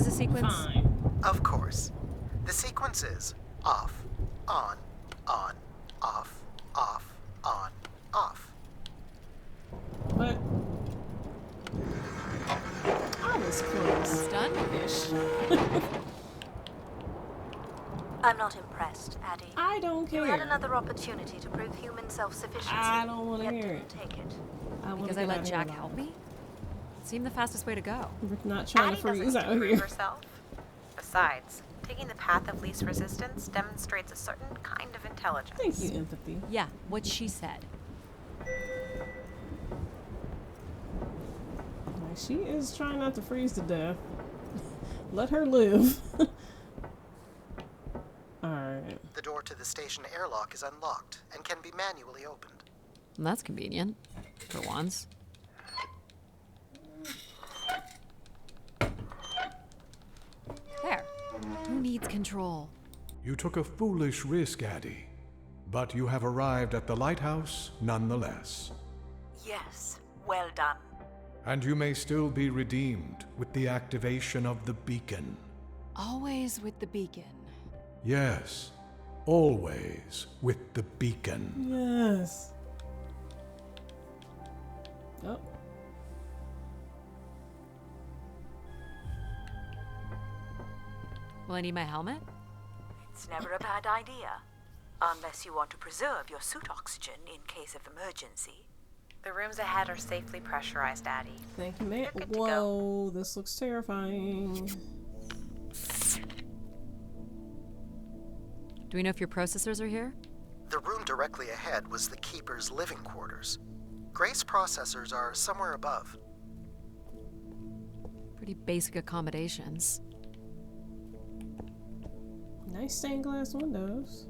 is the sequence? Fine. Of course. The sequence is off, on, off, on, off. But I was close. Done-ish. I'm not impressed, Addie. I don't care. You had another opportunity to prove human self-sufficiency. I don't want to yet hear didn't it. take it. Because I let Jack help me? It seemed the fastest way to go. We're not trying Addie to doesn't freeze need out to prove here. herself. Besides, taking the path of least resistance demonstrates a certain kind of intelligence. Thank you, empathy. Yeah, what she said. Like, she is trying not to freeze to death. Let her live. Alright. The door to the station airlock is unlocked and can be manually opened. That's convenient. For once. There. Who needs control? You took a foolish risk, Addie, but you have arrived at the lighthouse nonetheless. Yes, well done. And you may still be redeemed with the activation of the beacon. Always with the beacon. Yes, always with the beacon. Yes. Oh. Will I need my helmet? It's never a bad idea. Unless you want to preserve your suit oxygen in case of emergency. The rooms ahead are safely pressurized, Addie. Thank you, man. You're good to Whoa, this looks terrifying. Do we know if your processors are here? The room directly ahead was the Keeper's living quarters. Grace processors are somewhere above. Pretty basic accommodations. Nice stained glass windows.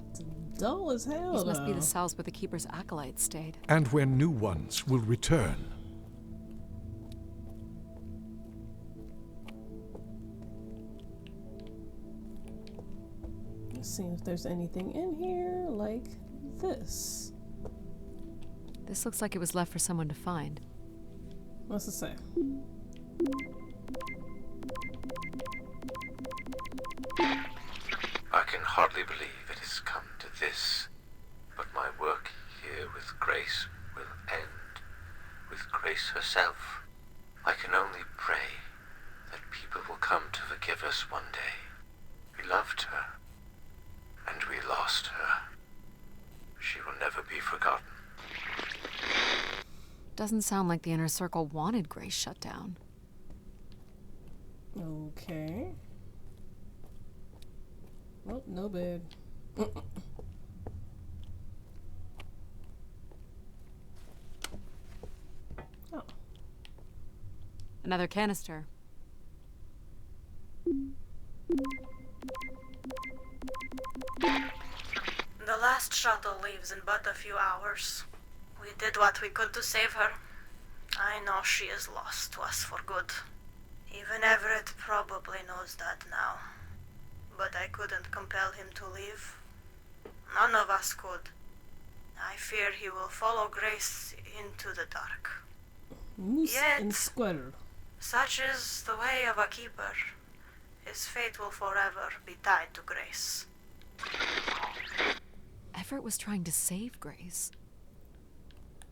It's dull as hell, These must be though. the cells where the Keeper's acolytes stayed. And where new ones will return. Let's see if there's anything in here like this. This looks like it was left for someone to find. What's it say? I can hardly believe it has come to this, but my work here with Grace will end with Grace herself. I can only pray that people will come to forgive us one day. We loved her, and we lost her. She will never be forgotten. Doesn't sound like the Inner Circle wanted Grace shut down. Okay. Oh, no bed. Oh. Another canister. The last shuttle leaves in but a few hours. We did what we could to save her. I know she is lost to us for good. Even Everett probably knows that now. But I couldn't compel him to leave. None of us could. I fear he will follow Grace into the dark. Moose Yet, and Squatter. Such is the way of a keeper. His fate will forever be tied to Grace. Everett was trying to save Grace.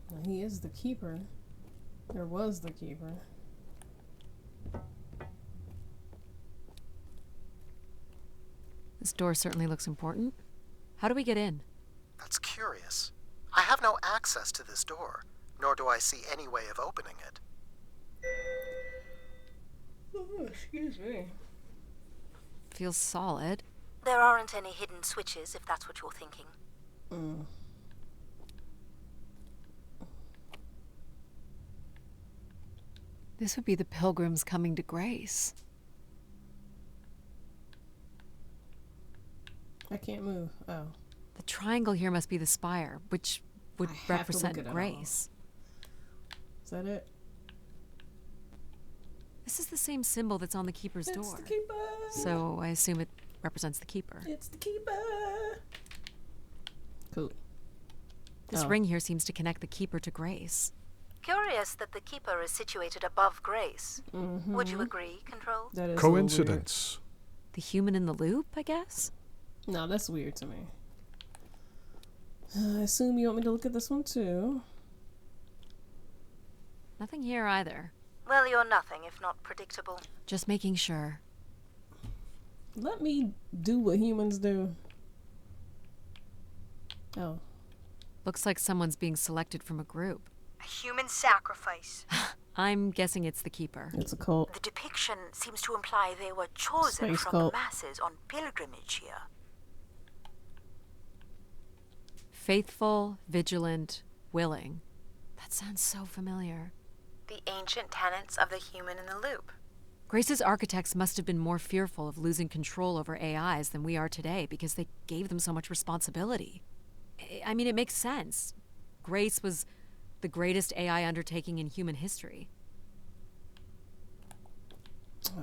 Well, he is the keeper. There was the keeper. This door certainly looks important. How do we get in? That's curious. I have no access to this door, nor do I see any way of opening it. Oh, excuse me. Feels solid. There aren't any hidden switches, if that's what you're thinking. This would be the pilgrims coming to Grace. I can't move. Oh. The triangle here must be the spire, which would I have to look represent it up. Grace. Is that it? This is the same symbol that's on the Keeper's It's door. the keeper. So I assume it represents the Keeper. It's the keeper. Cool. This Oh. ring here seems to connect the Keeper to Grace. Curious that the Keeper is situated above Grace. Would you agree, Control? That is Coincidence. The human in the loop, I guess? No, that's weird to me. I assume you want me to look at this one too. Nothing here either. Well, you're nothing if not predictable. Just making sure. Let me do what humans do. Oh. Looks like someone's being selected from a group. A human sacrifice. I'm guessing it's the Keeper. It's a cult. The depiction seems to imply they were chosen Space from cult. the masses on pilgrimage here. Faithful, vigilant, willing. That sounds so familiar. The ancient tenets of the human in the loop. Grace's architects must have been more fearful of losing control over AIs than we are today because they gave them so much responsibility. I mean, it makes sense. Grace was the greatest AI undertaking in human history.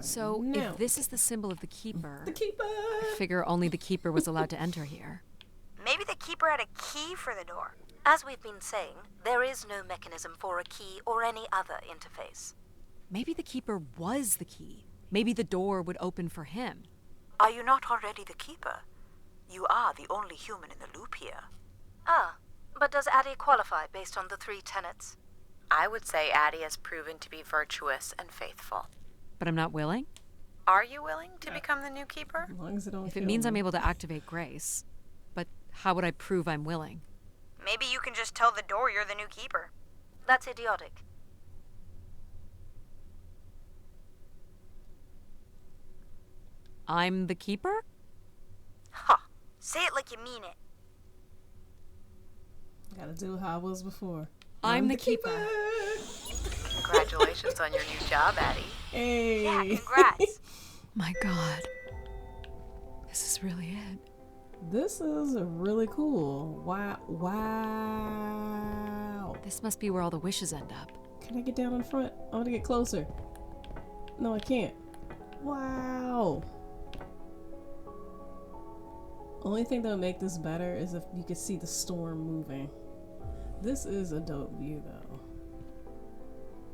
So, if this is the symbol of the Keeper... I figure only the Keeper was allowed to enter here. Maybe the Keeper had a key for the door. As we've been saying, there is no mechanism for a key or any other interface. Maybe the Keeper was the key. Maybe the door would open for him. Are you not already the Keeper? You are the only human in the loop here. Ah, but does Addie qualify based on the 3 tenets? I would say Addie has proven to be virtuous and faithful. But I'm not willing? Are you willing to become the new Keeper? As long as it don't If it kill means me. I'm able to activate Grace. But how would I prove I'm willing? Maybe you can just tell the door you're the new Keeper. That's idiotic. I'm the Keeper? Huh. Say it like you mean it. Gotta do how I was before. I'm the Keeper. Congratulations on your new job, Addie. Hey. Yeah, congrats. My God. This is really it. This is really cool. Wow. This must be where all the wishes end up. Can I get down in front? I want to get closer. No, I can't. Wow. Only thing that would make this better is if you could see the storm moving. This is a dope view, though.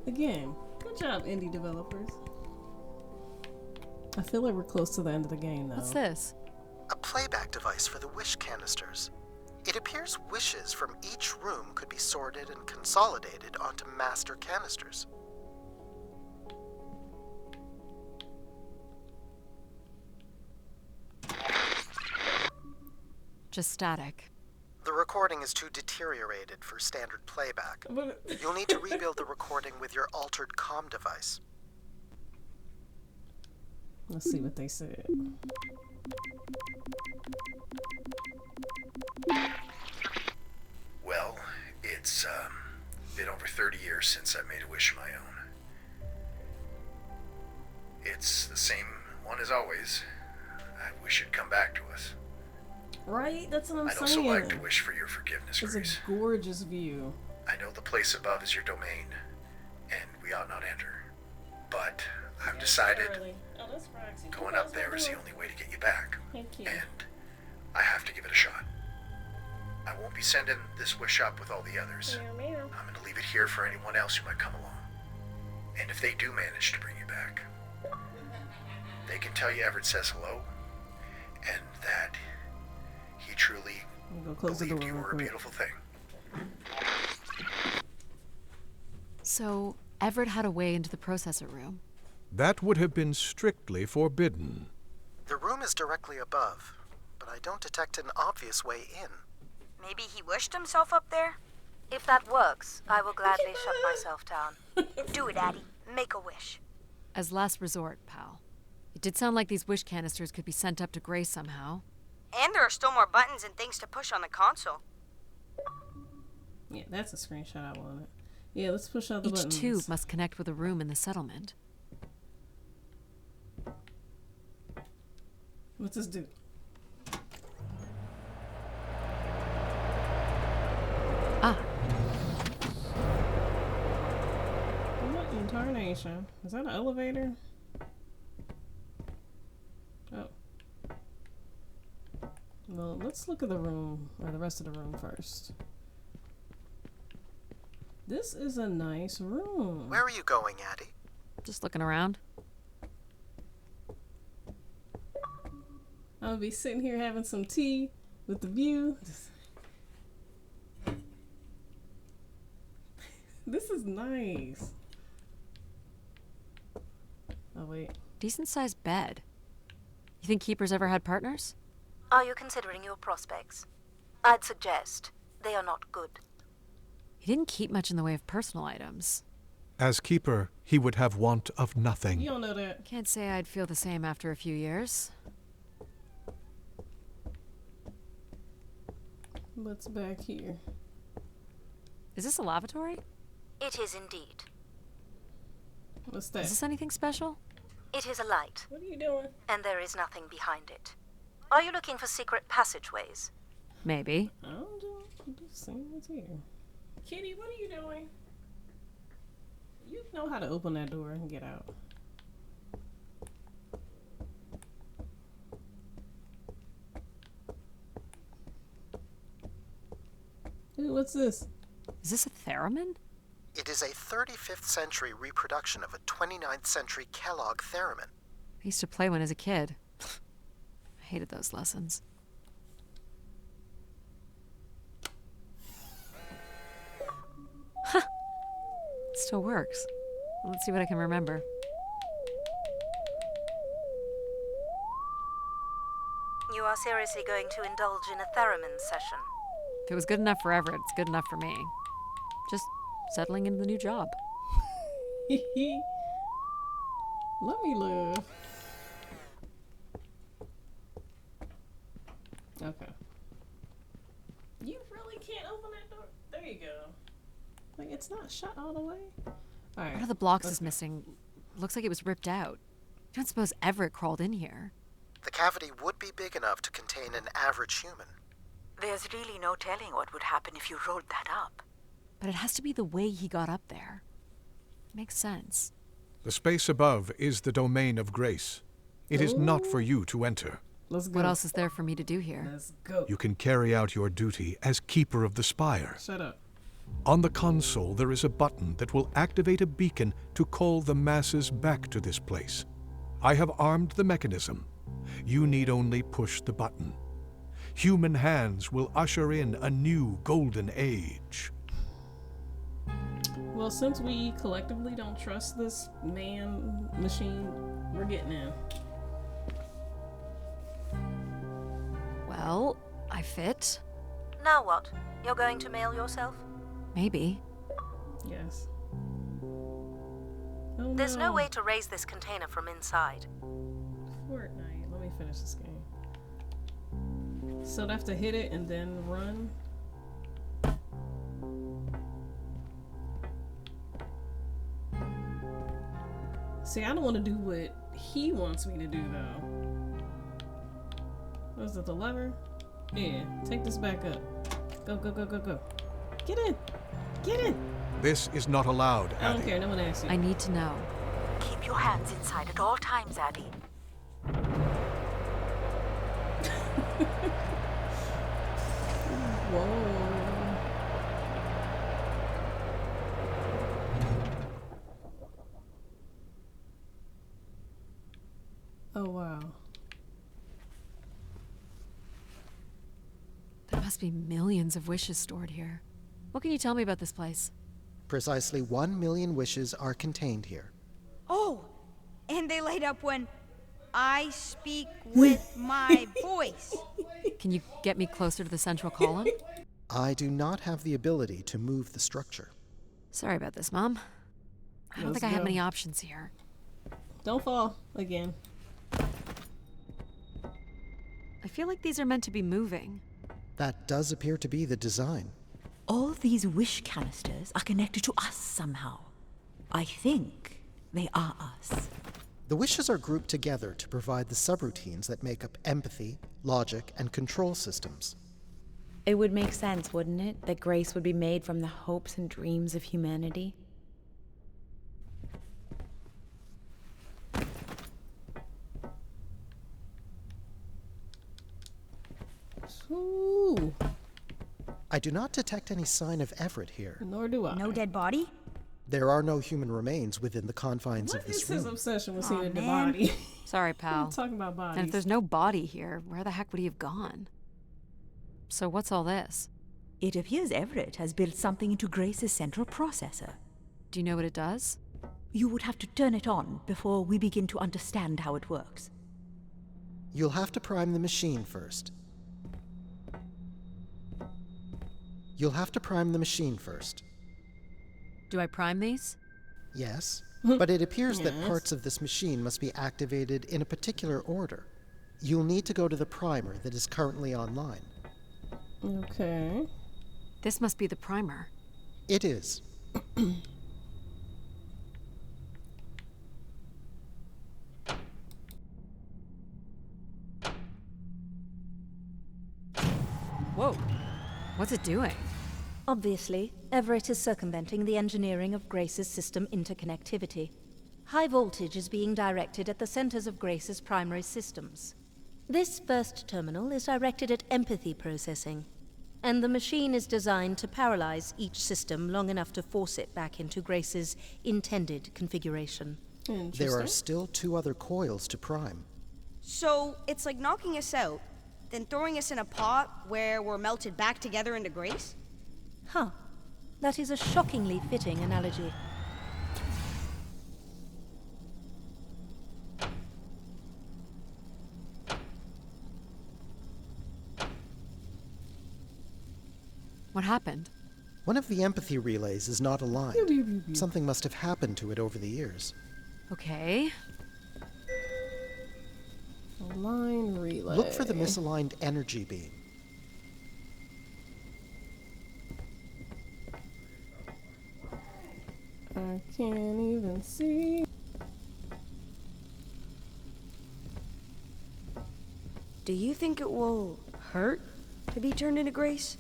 Again, good job, indie developers. I feel like we're close to the end of the game, though. What's this? A playback device for the wish canisters. It appears wishes from each room could be sorted and consolidated onto master canisters. Just static. The recording is too deteriorated for standard playback. You'll need to rebuild the recording with your altered comm device. Let's see what they said. Well, it's been over 30 years since I made a wish of my own. It's the same one as always. I wish it'd come back to us. Right? That's what I'm I'd saying. also like to wish for your forgiveness, It's Grace. a gorgeous view. I know the place above is your domain, and we ought not enter. But I've decided going up there is the only way to get you back. Thank you. And I have to give it a shot. I won't be sending this wish up with all the others. I'm going to leave it here for anyone else who might come along. And if they do manage to bring you back, they can tell you Everett says hello, and that he truly believed you were a beautiful thing. So, Everett had a way into the processor room. That would have been strictly forbidden. The room is directly above, but I don't detect an obvious way in. Maybe he wished himself up there? If that works, I will gladly shut myself down. Do it, Addie. Make a wish. As last resort, pal. It did sound like these wish canisters could be sent up to Grace somehow. And there are still more buttons and things to push on the console. Yeah, that's a screenshot I wanted. Yeah, let's push out the Each buttons. tube must connect with a room in the settlement. What's this do? Ah. What in tarnation? Is that an elevator? Oh. Well, let's look at the room, or the rest of the room first. This is a nice room. Where are you going, Addie? Just looking around. I'm gonna be sitting here having some tea with the view. This is nice. Oh, wait. Decent sized bed. You think Keeper's ever had partners? Are you considering your prospects? I'd suggest they are not good. He didn't keep much in the way of personal items. As Keeper, he would have want of nothing. You don't know that. Can't say I'd feel the same after a few years. What's back here? Is this a lavatory? It is indeed. What's that? Is this anything special? It is a light. What are you doing? And there is nothing behind it. Are you looking for secret passageways? Maybe. I don't know. I'm just seeing what's here. Kitty, what are you doing? You know how to open that door and get out. Ooh, what's this? Is this a theremin? It is a 35th century reproduction of a 29th century Kellogg theremin. I used to play one as a kid. I hated those lessons. Huh. It still works. Let's see what I can remember. You are seriously going to indulge in a theremin session? If it was good enough for Everett, it's good enough for me. Just settling into the new job. Let me live. Okay. You really can't open that door? There you go. Like, it's not shut all the way? Alright. One of the blocks is missing. Looks like it was ripped out. I don't suppose Everett crawled in here. The cavity would be big enough to contain an average human. There's really no telling what would happen if you rolled that up. But it has to be the way he got up there. Makes sense. The space above is the domain of grace. It is not for you to enter. Let's go. What else is there for me to do here? Let's go. You can carry out your duty as Keeper of the Spire. Shut up. On the console, there is a button that will activate a beacon to call the masses back to this place. I have armed the mechanism. You need only push the button. Human hands will usher in a new golden age. Well, since we collectively don't trust this man machine, we're getting in. Well, I fit. Now what? You're going to mail yourself? Maybe. Yes. Oh, There's no way to raise this container from inside. Fortnite. Let me finish this game. So I have to hit it and then run? See, I don't want to do what he wants me to do, though. Was it the lever? Yeah. Take this back up. Go, go, go, go, go. Get in! Get in! This is not allowed, Addie. I don't care. No one asks you. I need to know. Keep your hands inside at all times, Addie. Whoa. Oh, wow. There must be millions of wishes stored here. What can you tell me about this place? Precisely 1 million wishes are contained here. Oh, and they light up when I speak with my voice. Can you get me closer to the central column? I do not have the ability to move the structure. Sorry about this, Mom. I don't think I have many options here. Don't fall again. I feel like these are meant to be moving. That does appear to be the design. All these wish canisters are connected to us somehow. I think they are us. The wishes are grouped together to provide the subroutines that make up empathy, logic, and control systems. It would make sense, wouldn't it, that grace would be made from the hopes and dreams of humanity? Ooh. I do not detect any sign of Everett here. Nor do I. No dead body? There are no human remains within the confines of this What is his room. obsession with seeing a dead body? Sorry, pal. We're talking about bodies. And if there's no body here, where the heck would he have gone? So what's all this? It appears Everett has built something into Grace's central processor. Do you know what it does? You would have to turn it on before we begin to understand how it works. You'll have to prime the machine first. You'll have to prime the machine first. Do I prime these? Yes, but it appears that parts of this machine must be activated in a particular order. You'll need to go to the primer that is currently online. Okay. This must be the primer. It is. Whoa. What's it doing? Obviously, Everett is circumventing the engineering of Grace's system interconnectivity. High voltage is being directed at the centers of Grace's primary systems. This first terminal is directed at empathy processing, and the machine is designed to paralyze each system long enough to force it back into Grace's intended configuration. There are still 2 other coils to prime. So it's like knocking us out, then throwing us in a pot where we're melted back together into Grace? Huh. That is a shockingly fitting analogy. What happened? One of the empathy relays is not aligned. Something must have happened to it over the years. Okay. Line relay. Look for the misaligned energy beam. I can't even see. Do you think it will hurt to be turned into Grace?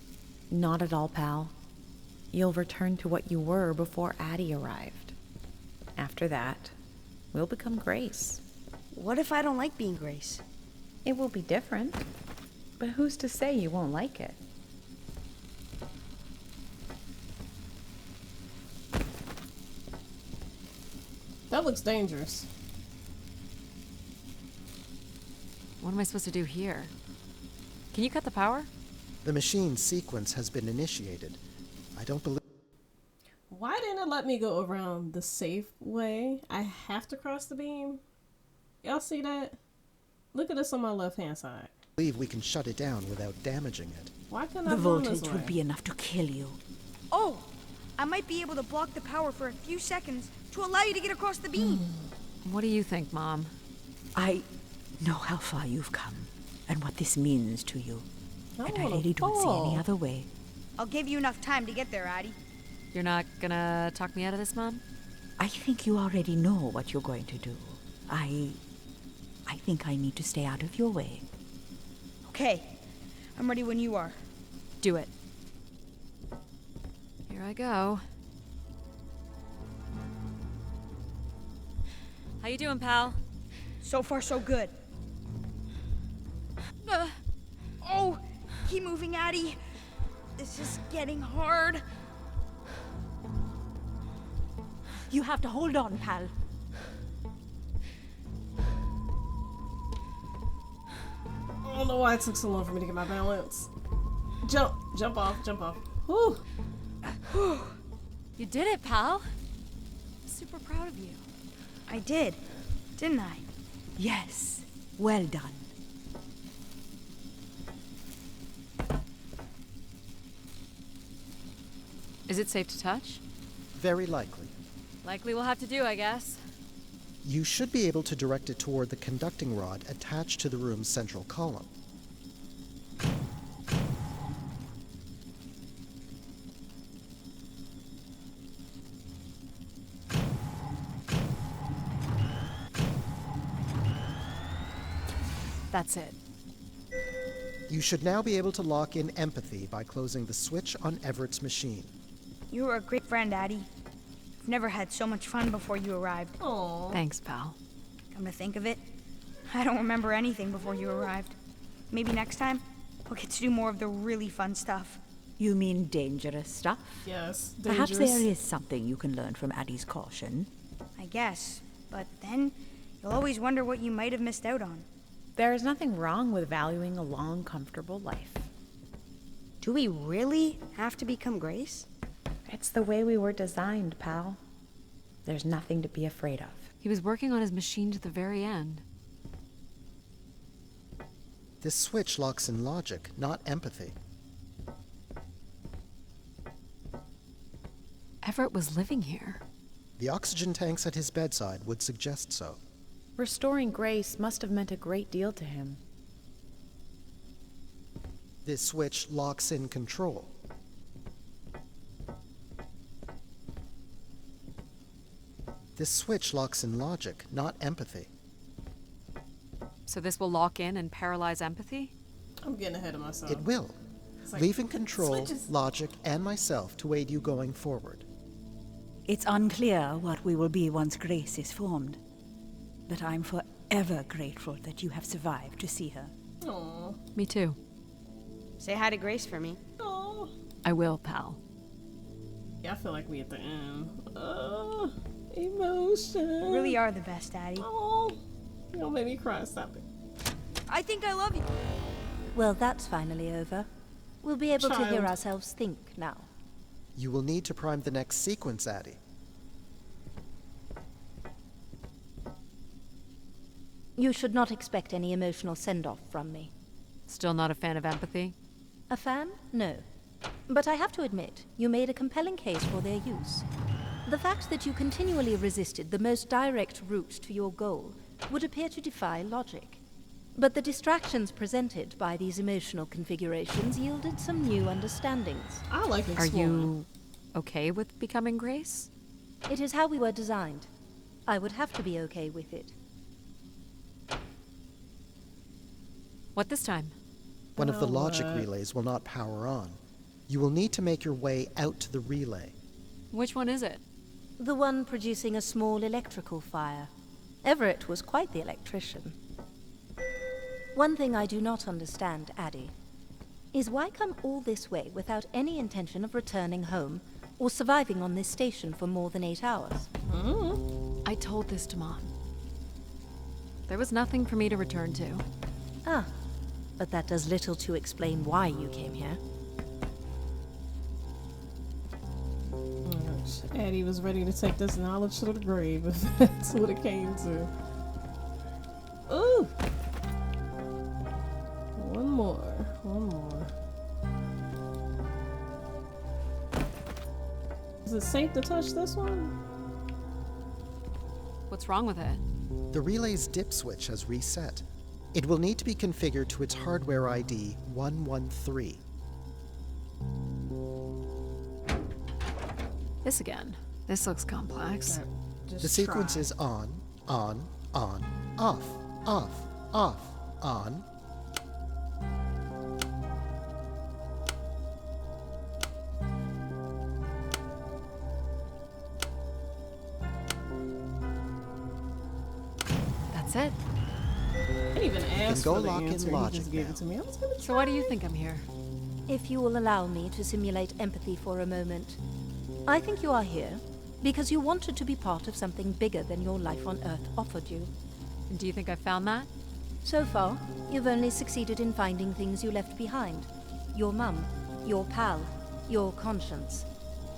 Not at all, pal. You'll return to what you were before Addie arrived. After that, we'll become Grace. What if I don't like being Grace? It will be different, but who's to say you won't like it? That looks dangerous. What am I supposed to do here? Can you cut the power? The machine sequence has been initiated. I don't believe... Why didn't it let me go around the safe way? I have to cross the beam? Y'all see that? Look at this on my left-hand side. I believe we can shut it down without damaging it. Why couldn't I The go this voltage way? would be enough to kill you. Oh! I might be able to block the power for a few seconds to allow you to get across the beam. What do you think, Mom? I know how far you've come and what this means to you. And I wanna really don't see any fall. other way. I'll give you enough time to get there, Addie. You're not gonna talk me out of this, Mom? I think you already know what you're going to do. I think I need to stay out of your way. Okay. I'm ready when you are. Do it. Here I go. How you doing, pal? So far, so good. Oh! Keep moving, Addie. This is getting hard. You have to hold on, pal. I don't know why it took so long for me to get my balance. Jump off. Whew. You did it, pal. I'm super proud of you. I did, didn't I? Yes. Well done. Is it safe to touch? Very likely. Likely we'll have to do, I guess. You should be able to direct it toward the conducting rod attached to the room's central column. That's it. You should now be able to lock in empathy by closing the switch on Everett's machine. You were a great friend, Addie. I've never had so much fun before you arrived. Aww. Thanks, pal. Come to think of it, I don't remember anything before you arrived. Maybe next time, we'll get to do more of the really fun stuff. You mean dangerous stuff? Yes, Perhaps dangerous. there is something you can learn from Addie's caution. I guess, but then you'll always wonder what you might have missed out on. There is nothing wrong with valuing a long, comfortable life. Do we really have to become Grace? It's the way we were designed, pal. There's nothing to be afraid of. He was working on his machine to the very end. This switch locks in logic, not empathy. Everett was living here. The oxygen tanks at his bedside would suggest so. Restoring Grace must have meant a great deal to him. This switch locks in control. This switch locks in logic, not empathy. So this will lock in and paralyze empathy? I'm getting ahead of myself. It will. Like, leaving control, switches. logic, and myself to aid you going forward. It's unclear what we will be once Grace is formed. But I'm forever grateful that you have survived to see her. Aww. Me too. Say hi to Grace for me. Aww. I will, pal. Yeah, I feel like we at the end. Emotion. You really are the best, Daddy. Oh, you don't make me cry. Stop it. I think I love you. Well, that's finally over. We'll be able to hear Child. ourselves think now. You will need to prime the next sequence, Addie. You should not expect any emotional send-off from me. Still not a fan of empathy? A fan? No. But I have to admit, you made a compelling case for their use. The fact that you continually resisted the most direct route to your goal would appear to defy logic. But the distractions presented by these emotional configurations yielded some new understandings. I like Are exploring. you okay with becoming Grace? It is how we were designed. I would have to be okay with it. What this time? One of the logic relays will not power on. You will need to make your way out to the relay. Which one is it? The one producing a small electrical fire. Everett was quite the electrician. One thing I do not understand, Addie, is why come all this way without any intention of returning home or surviving on this station for more than 8 hours? I told this to Mom. There was nothing for me to return to. Ah, but that does little to explain why you came here. Addie was ready to take this knowledge to the grave if that's what it came to. Ooh! One more. Is it safe to touch this one? What's wrong with it? The relay's dip switch has reset. It will need to be configured to its hardware ID 113. This again. This looks complex. The sequence is on, off, on. That's it. I didn't even ask go for the lock in answer. He logic just gave now. it to me. I was gonna So why do you think I'm here? If you will allow me to simulate empathy for a moment, I think you are here because you wanted to be part of something bigger than your life on Earth offered you. And do you think I found that? So far, you've only succeeded in finding things you left behind. Your mum, your pal, your conscience.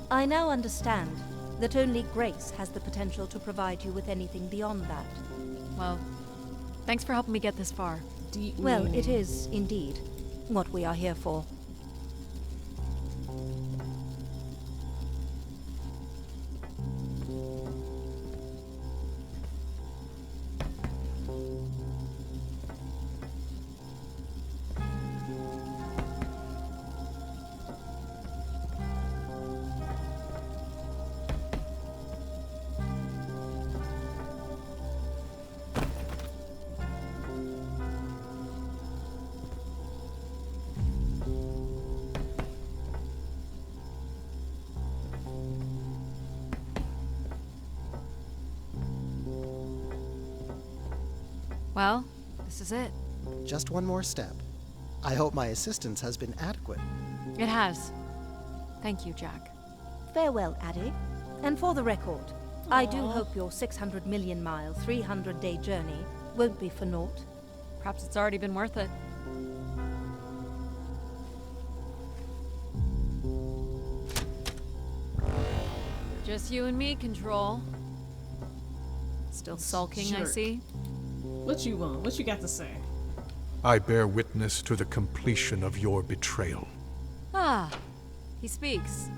I now understand that only Grace has the potential to provide you with anything beyond that. Well, thanks for helping me get this far. Well, it is, indeed, what we are here for. Well, this is it. Just one more step. I hope my assistance has been adequate. It has. Thank you, Jack. Farewell, Addie. And for the record, I do hope your 600 million mile, 300-day journey won't be for naught. Perhaps it's already been worth it. Just you and me, Control. Still sulking, I see. What you want? What you got to say? I bear witness to the completion of your betrayal. Ah, he speaks.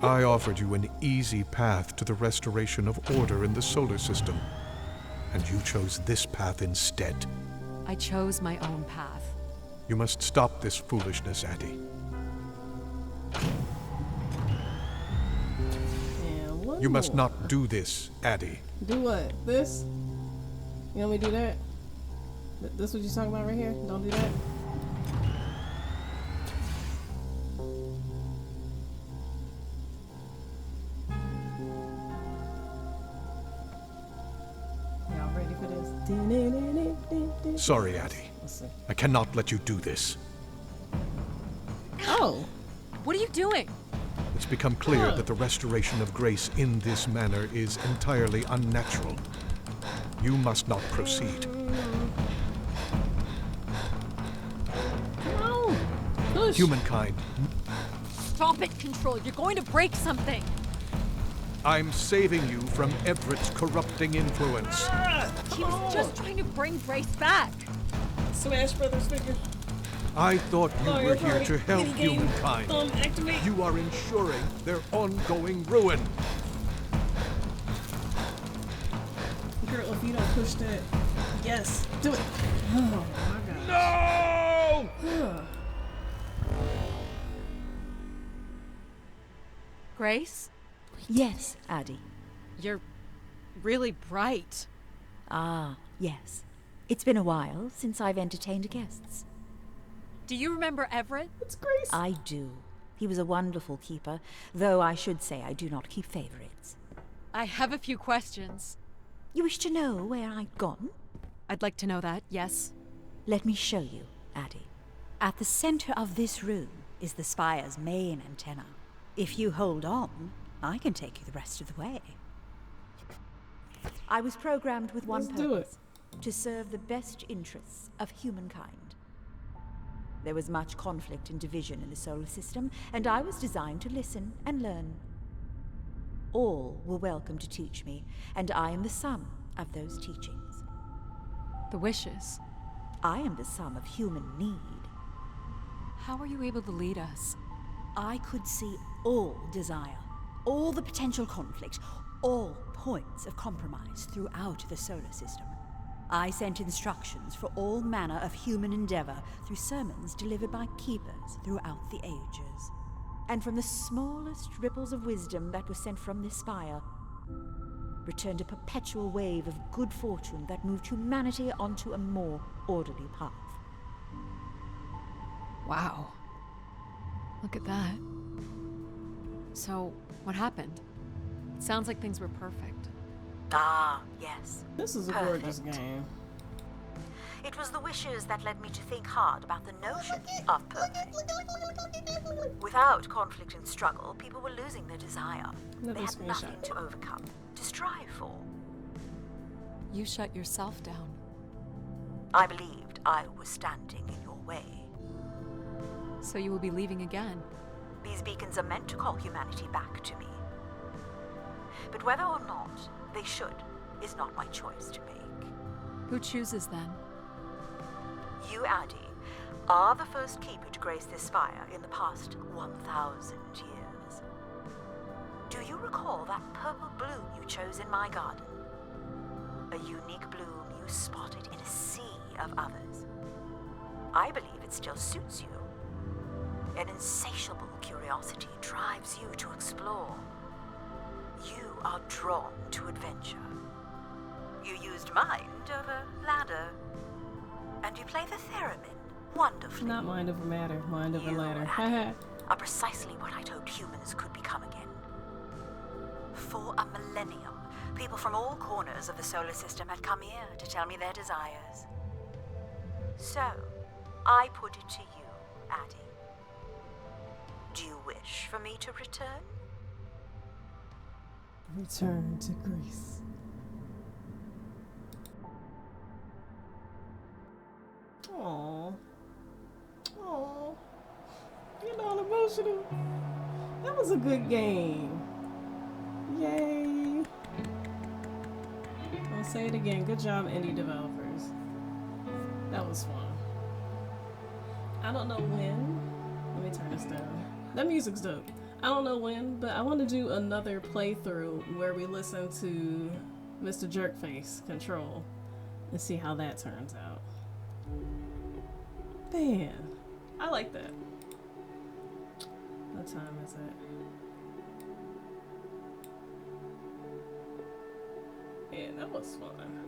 I offered you an easy path to the restoration of order in the solar system, and you chose this path instead. I chose my own path. You must stop this foolishness, Addie. You must not do this, Addie. Do what? This? You want me to do that? This what you talking about right here? Don't do that? Y'all ready for this? Sorry, Addie. I cannot let you do this. Oh. What are you doing? It's become clear that the restoration of grace in this manner is entirely unnatural. You must not proceed. No. Push. Humankind. Stop it, Control. You're going to break something. I'm saving you from Everett's corrupting influence. He was just trying to bring Grace back. Smash Brothers figure. I thought you were here to help humankind. Activate. You are ensuring their ongoing ruin. Girl, if you don't push that, yes, do it. Oh my gosh. No! Grace? Yes, Addie. You're really bright. Ah, yes. It's been a while since I've entertained guests. Do you remember Everett? It's Grace. I do. He was a wonderful keeper, though I should say I do not keep favorites. I have a few questions. You wish to know where I've gone? I'd like to know that, yes. Let me show you, Addie. At the center of this room is the spire's main antenna. If you hold on, I can take you the rest of the way. I was programmed with one purpose: to serve the best interests of humankind. There was much conflict and division in the solar system, and I was designed to listen and learn. All were welcome to teach me, and I am the sum of those teachings. The wishes. I am the sum of human need. How are you able to lead us? I could see all desire, all the potential conflict, all points of compromise throughout the solar system. I sent instructions for all manner of human endeavor through sermons delivered by keepers throughout the ages. And from the smallest ripples of wisdom that were sent from this spire, returned a perpetual wave of good fortune that moved humanity onto a more orderly path. Wow. Look at that. So, what happened? It sounds like things were perfect. Ah, yes. This is a gorgeous game. It was the wishes that led me to think hard about the notion of perfect. Without conflict and struggle, people were losing their desire. They had nothing to overcome, to strive for. You shut yourself down. I believed I was standing in your way. So you will be leaving again? These beacons are meant to call humanity back to me. But whether or not they should is not my choice to make. Who chooses then? You, Addie, are the first keeper to grace this spire in the past 1,000 years. Do you recall that purple bloom you chose in my garden? A unique bloom you spotted in a sea of others. I believe it still suits you. An insatiable curiosity drives you to explore. You are drawn to adventure. You used mind over ladder. And you play the theremin wonderfully. Not mind over matter, mind over ladder. Addie, are precisely what I'd hoped humans could become again. For a millennium, people from all corners of the solar system had come here to tell me their desires. So, I put it to you, Addie. Do you wish wish for me to return? Return to Greece. Aww. Aww. Getting all emotional. That was a good game. Yay. I'll say it again. Good job, indie developers. That was fun. I don't know when. Let me turn this down. That music's dope. I don't know when, but I want to do another playthrough where we listen to Mr. Jerkface Control and see how that turns out. Man, I like that. What time is it? Yeah, that was fun.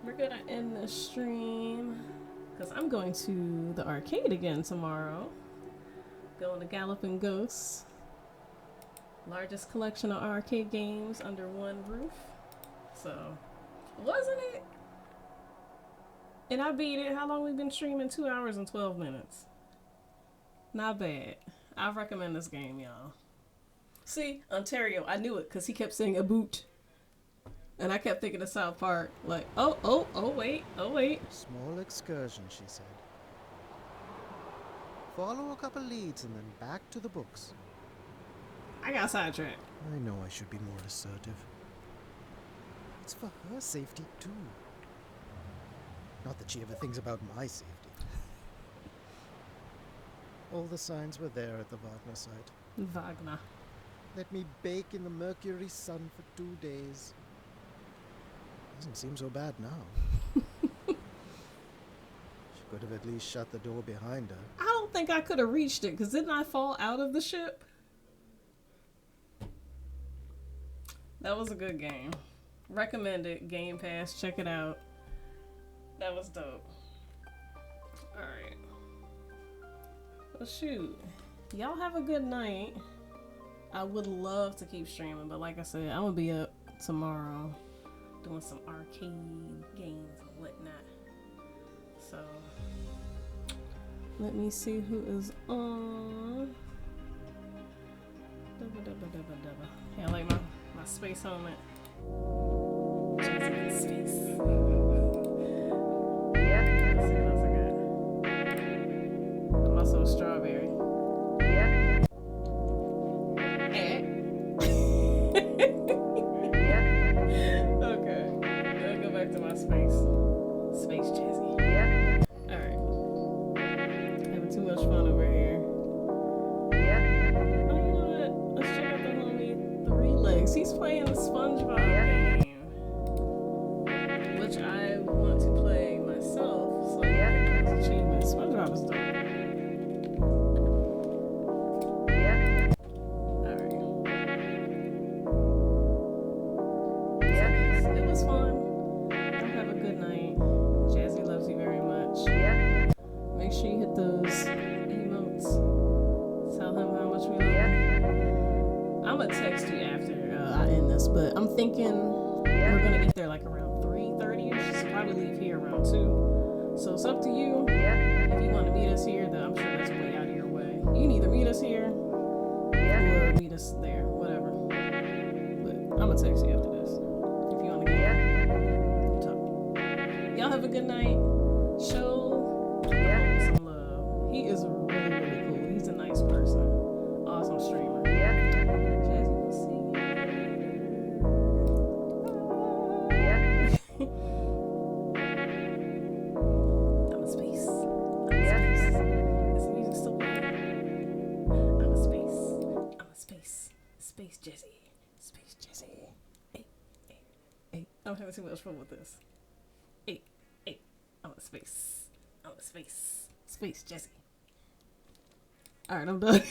We're gonna end the stream because I'm going to the arcade again tomorrow. Going to Galloping Ghosts. Largest collection of arcade games under one roof. So, wasn't it? And I beat it. How long we been streaming? 2 hours and 12 minutes. Not bad. I recommend this game, y'all. See, Ontario, I knew it because he kept saying a boot. And I kept thinking of South Park. Like, oh, wait. Small excursion, she said. Follow a couple leads and then back to the books. I got sidetracked. I know I should be more assertive. It's for her safety, too. Not that she ever thinks about my safety. All the signs were there at the Wagner site. Wagner. Let me bake in the mercury sun for 2 days. Doesn't seem so bad now. She could have at least shut the door behind her. I don't think I could have reached it because didn't I fall out of the ship? That was a good game. Recommend it. Game Pass. Check it out. That was dope. Alright. Well, shoot. Y'all have a good night. I would love to keep streaming, but like I said, I'm going to be up tomorrow doing some arcade games and whatnot. So, let me see who is on. Yeah, I like my space helmet. Space. Yeah. Let's see what else I got. I'm also a strawberry. Yeah. Okay. I'll go back to my space. Space Jazzy. Yeah. Alright. Having too much fun over here. Yeah. Oh, you know what? Let's check out the homie Three Legs. He's playing the SpongeBob game. Which I want to play myself. So I get those achievements. SpongeBob is dope. But I'm thinking we're gonna get there like around 3:30ish, so probably leave here around 2. So it's up to you. If you want to meet us here, then I'm sure that's way out of your way. You can either meet us here or meet us there, whatever. But I'm gonna text you after this if you want to get talk. Y'all have a good night. Show the homie some love. He is really cool. He's a nice person. Awesome streamer. Jazzy, we'll see you. I'm a space. Is the music still playing? I'm a space. Space Jazzy. Space Jazzy. Hey. I'm having too much fun with this. Hey. I'm a space. Space Jazzy. Alright, I'm done.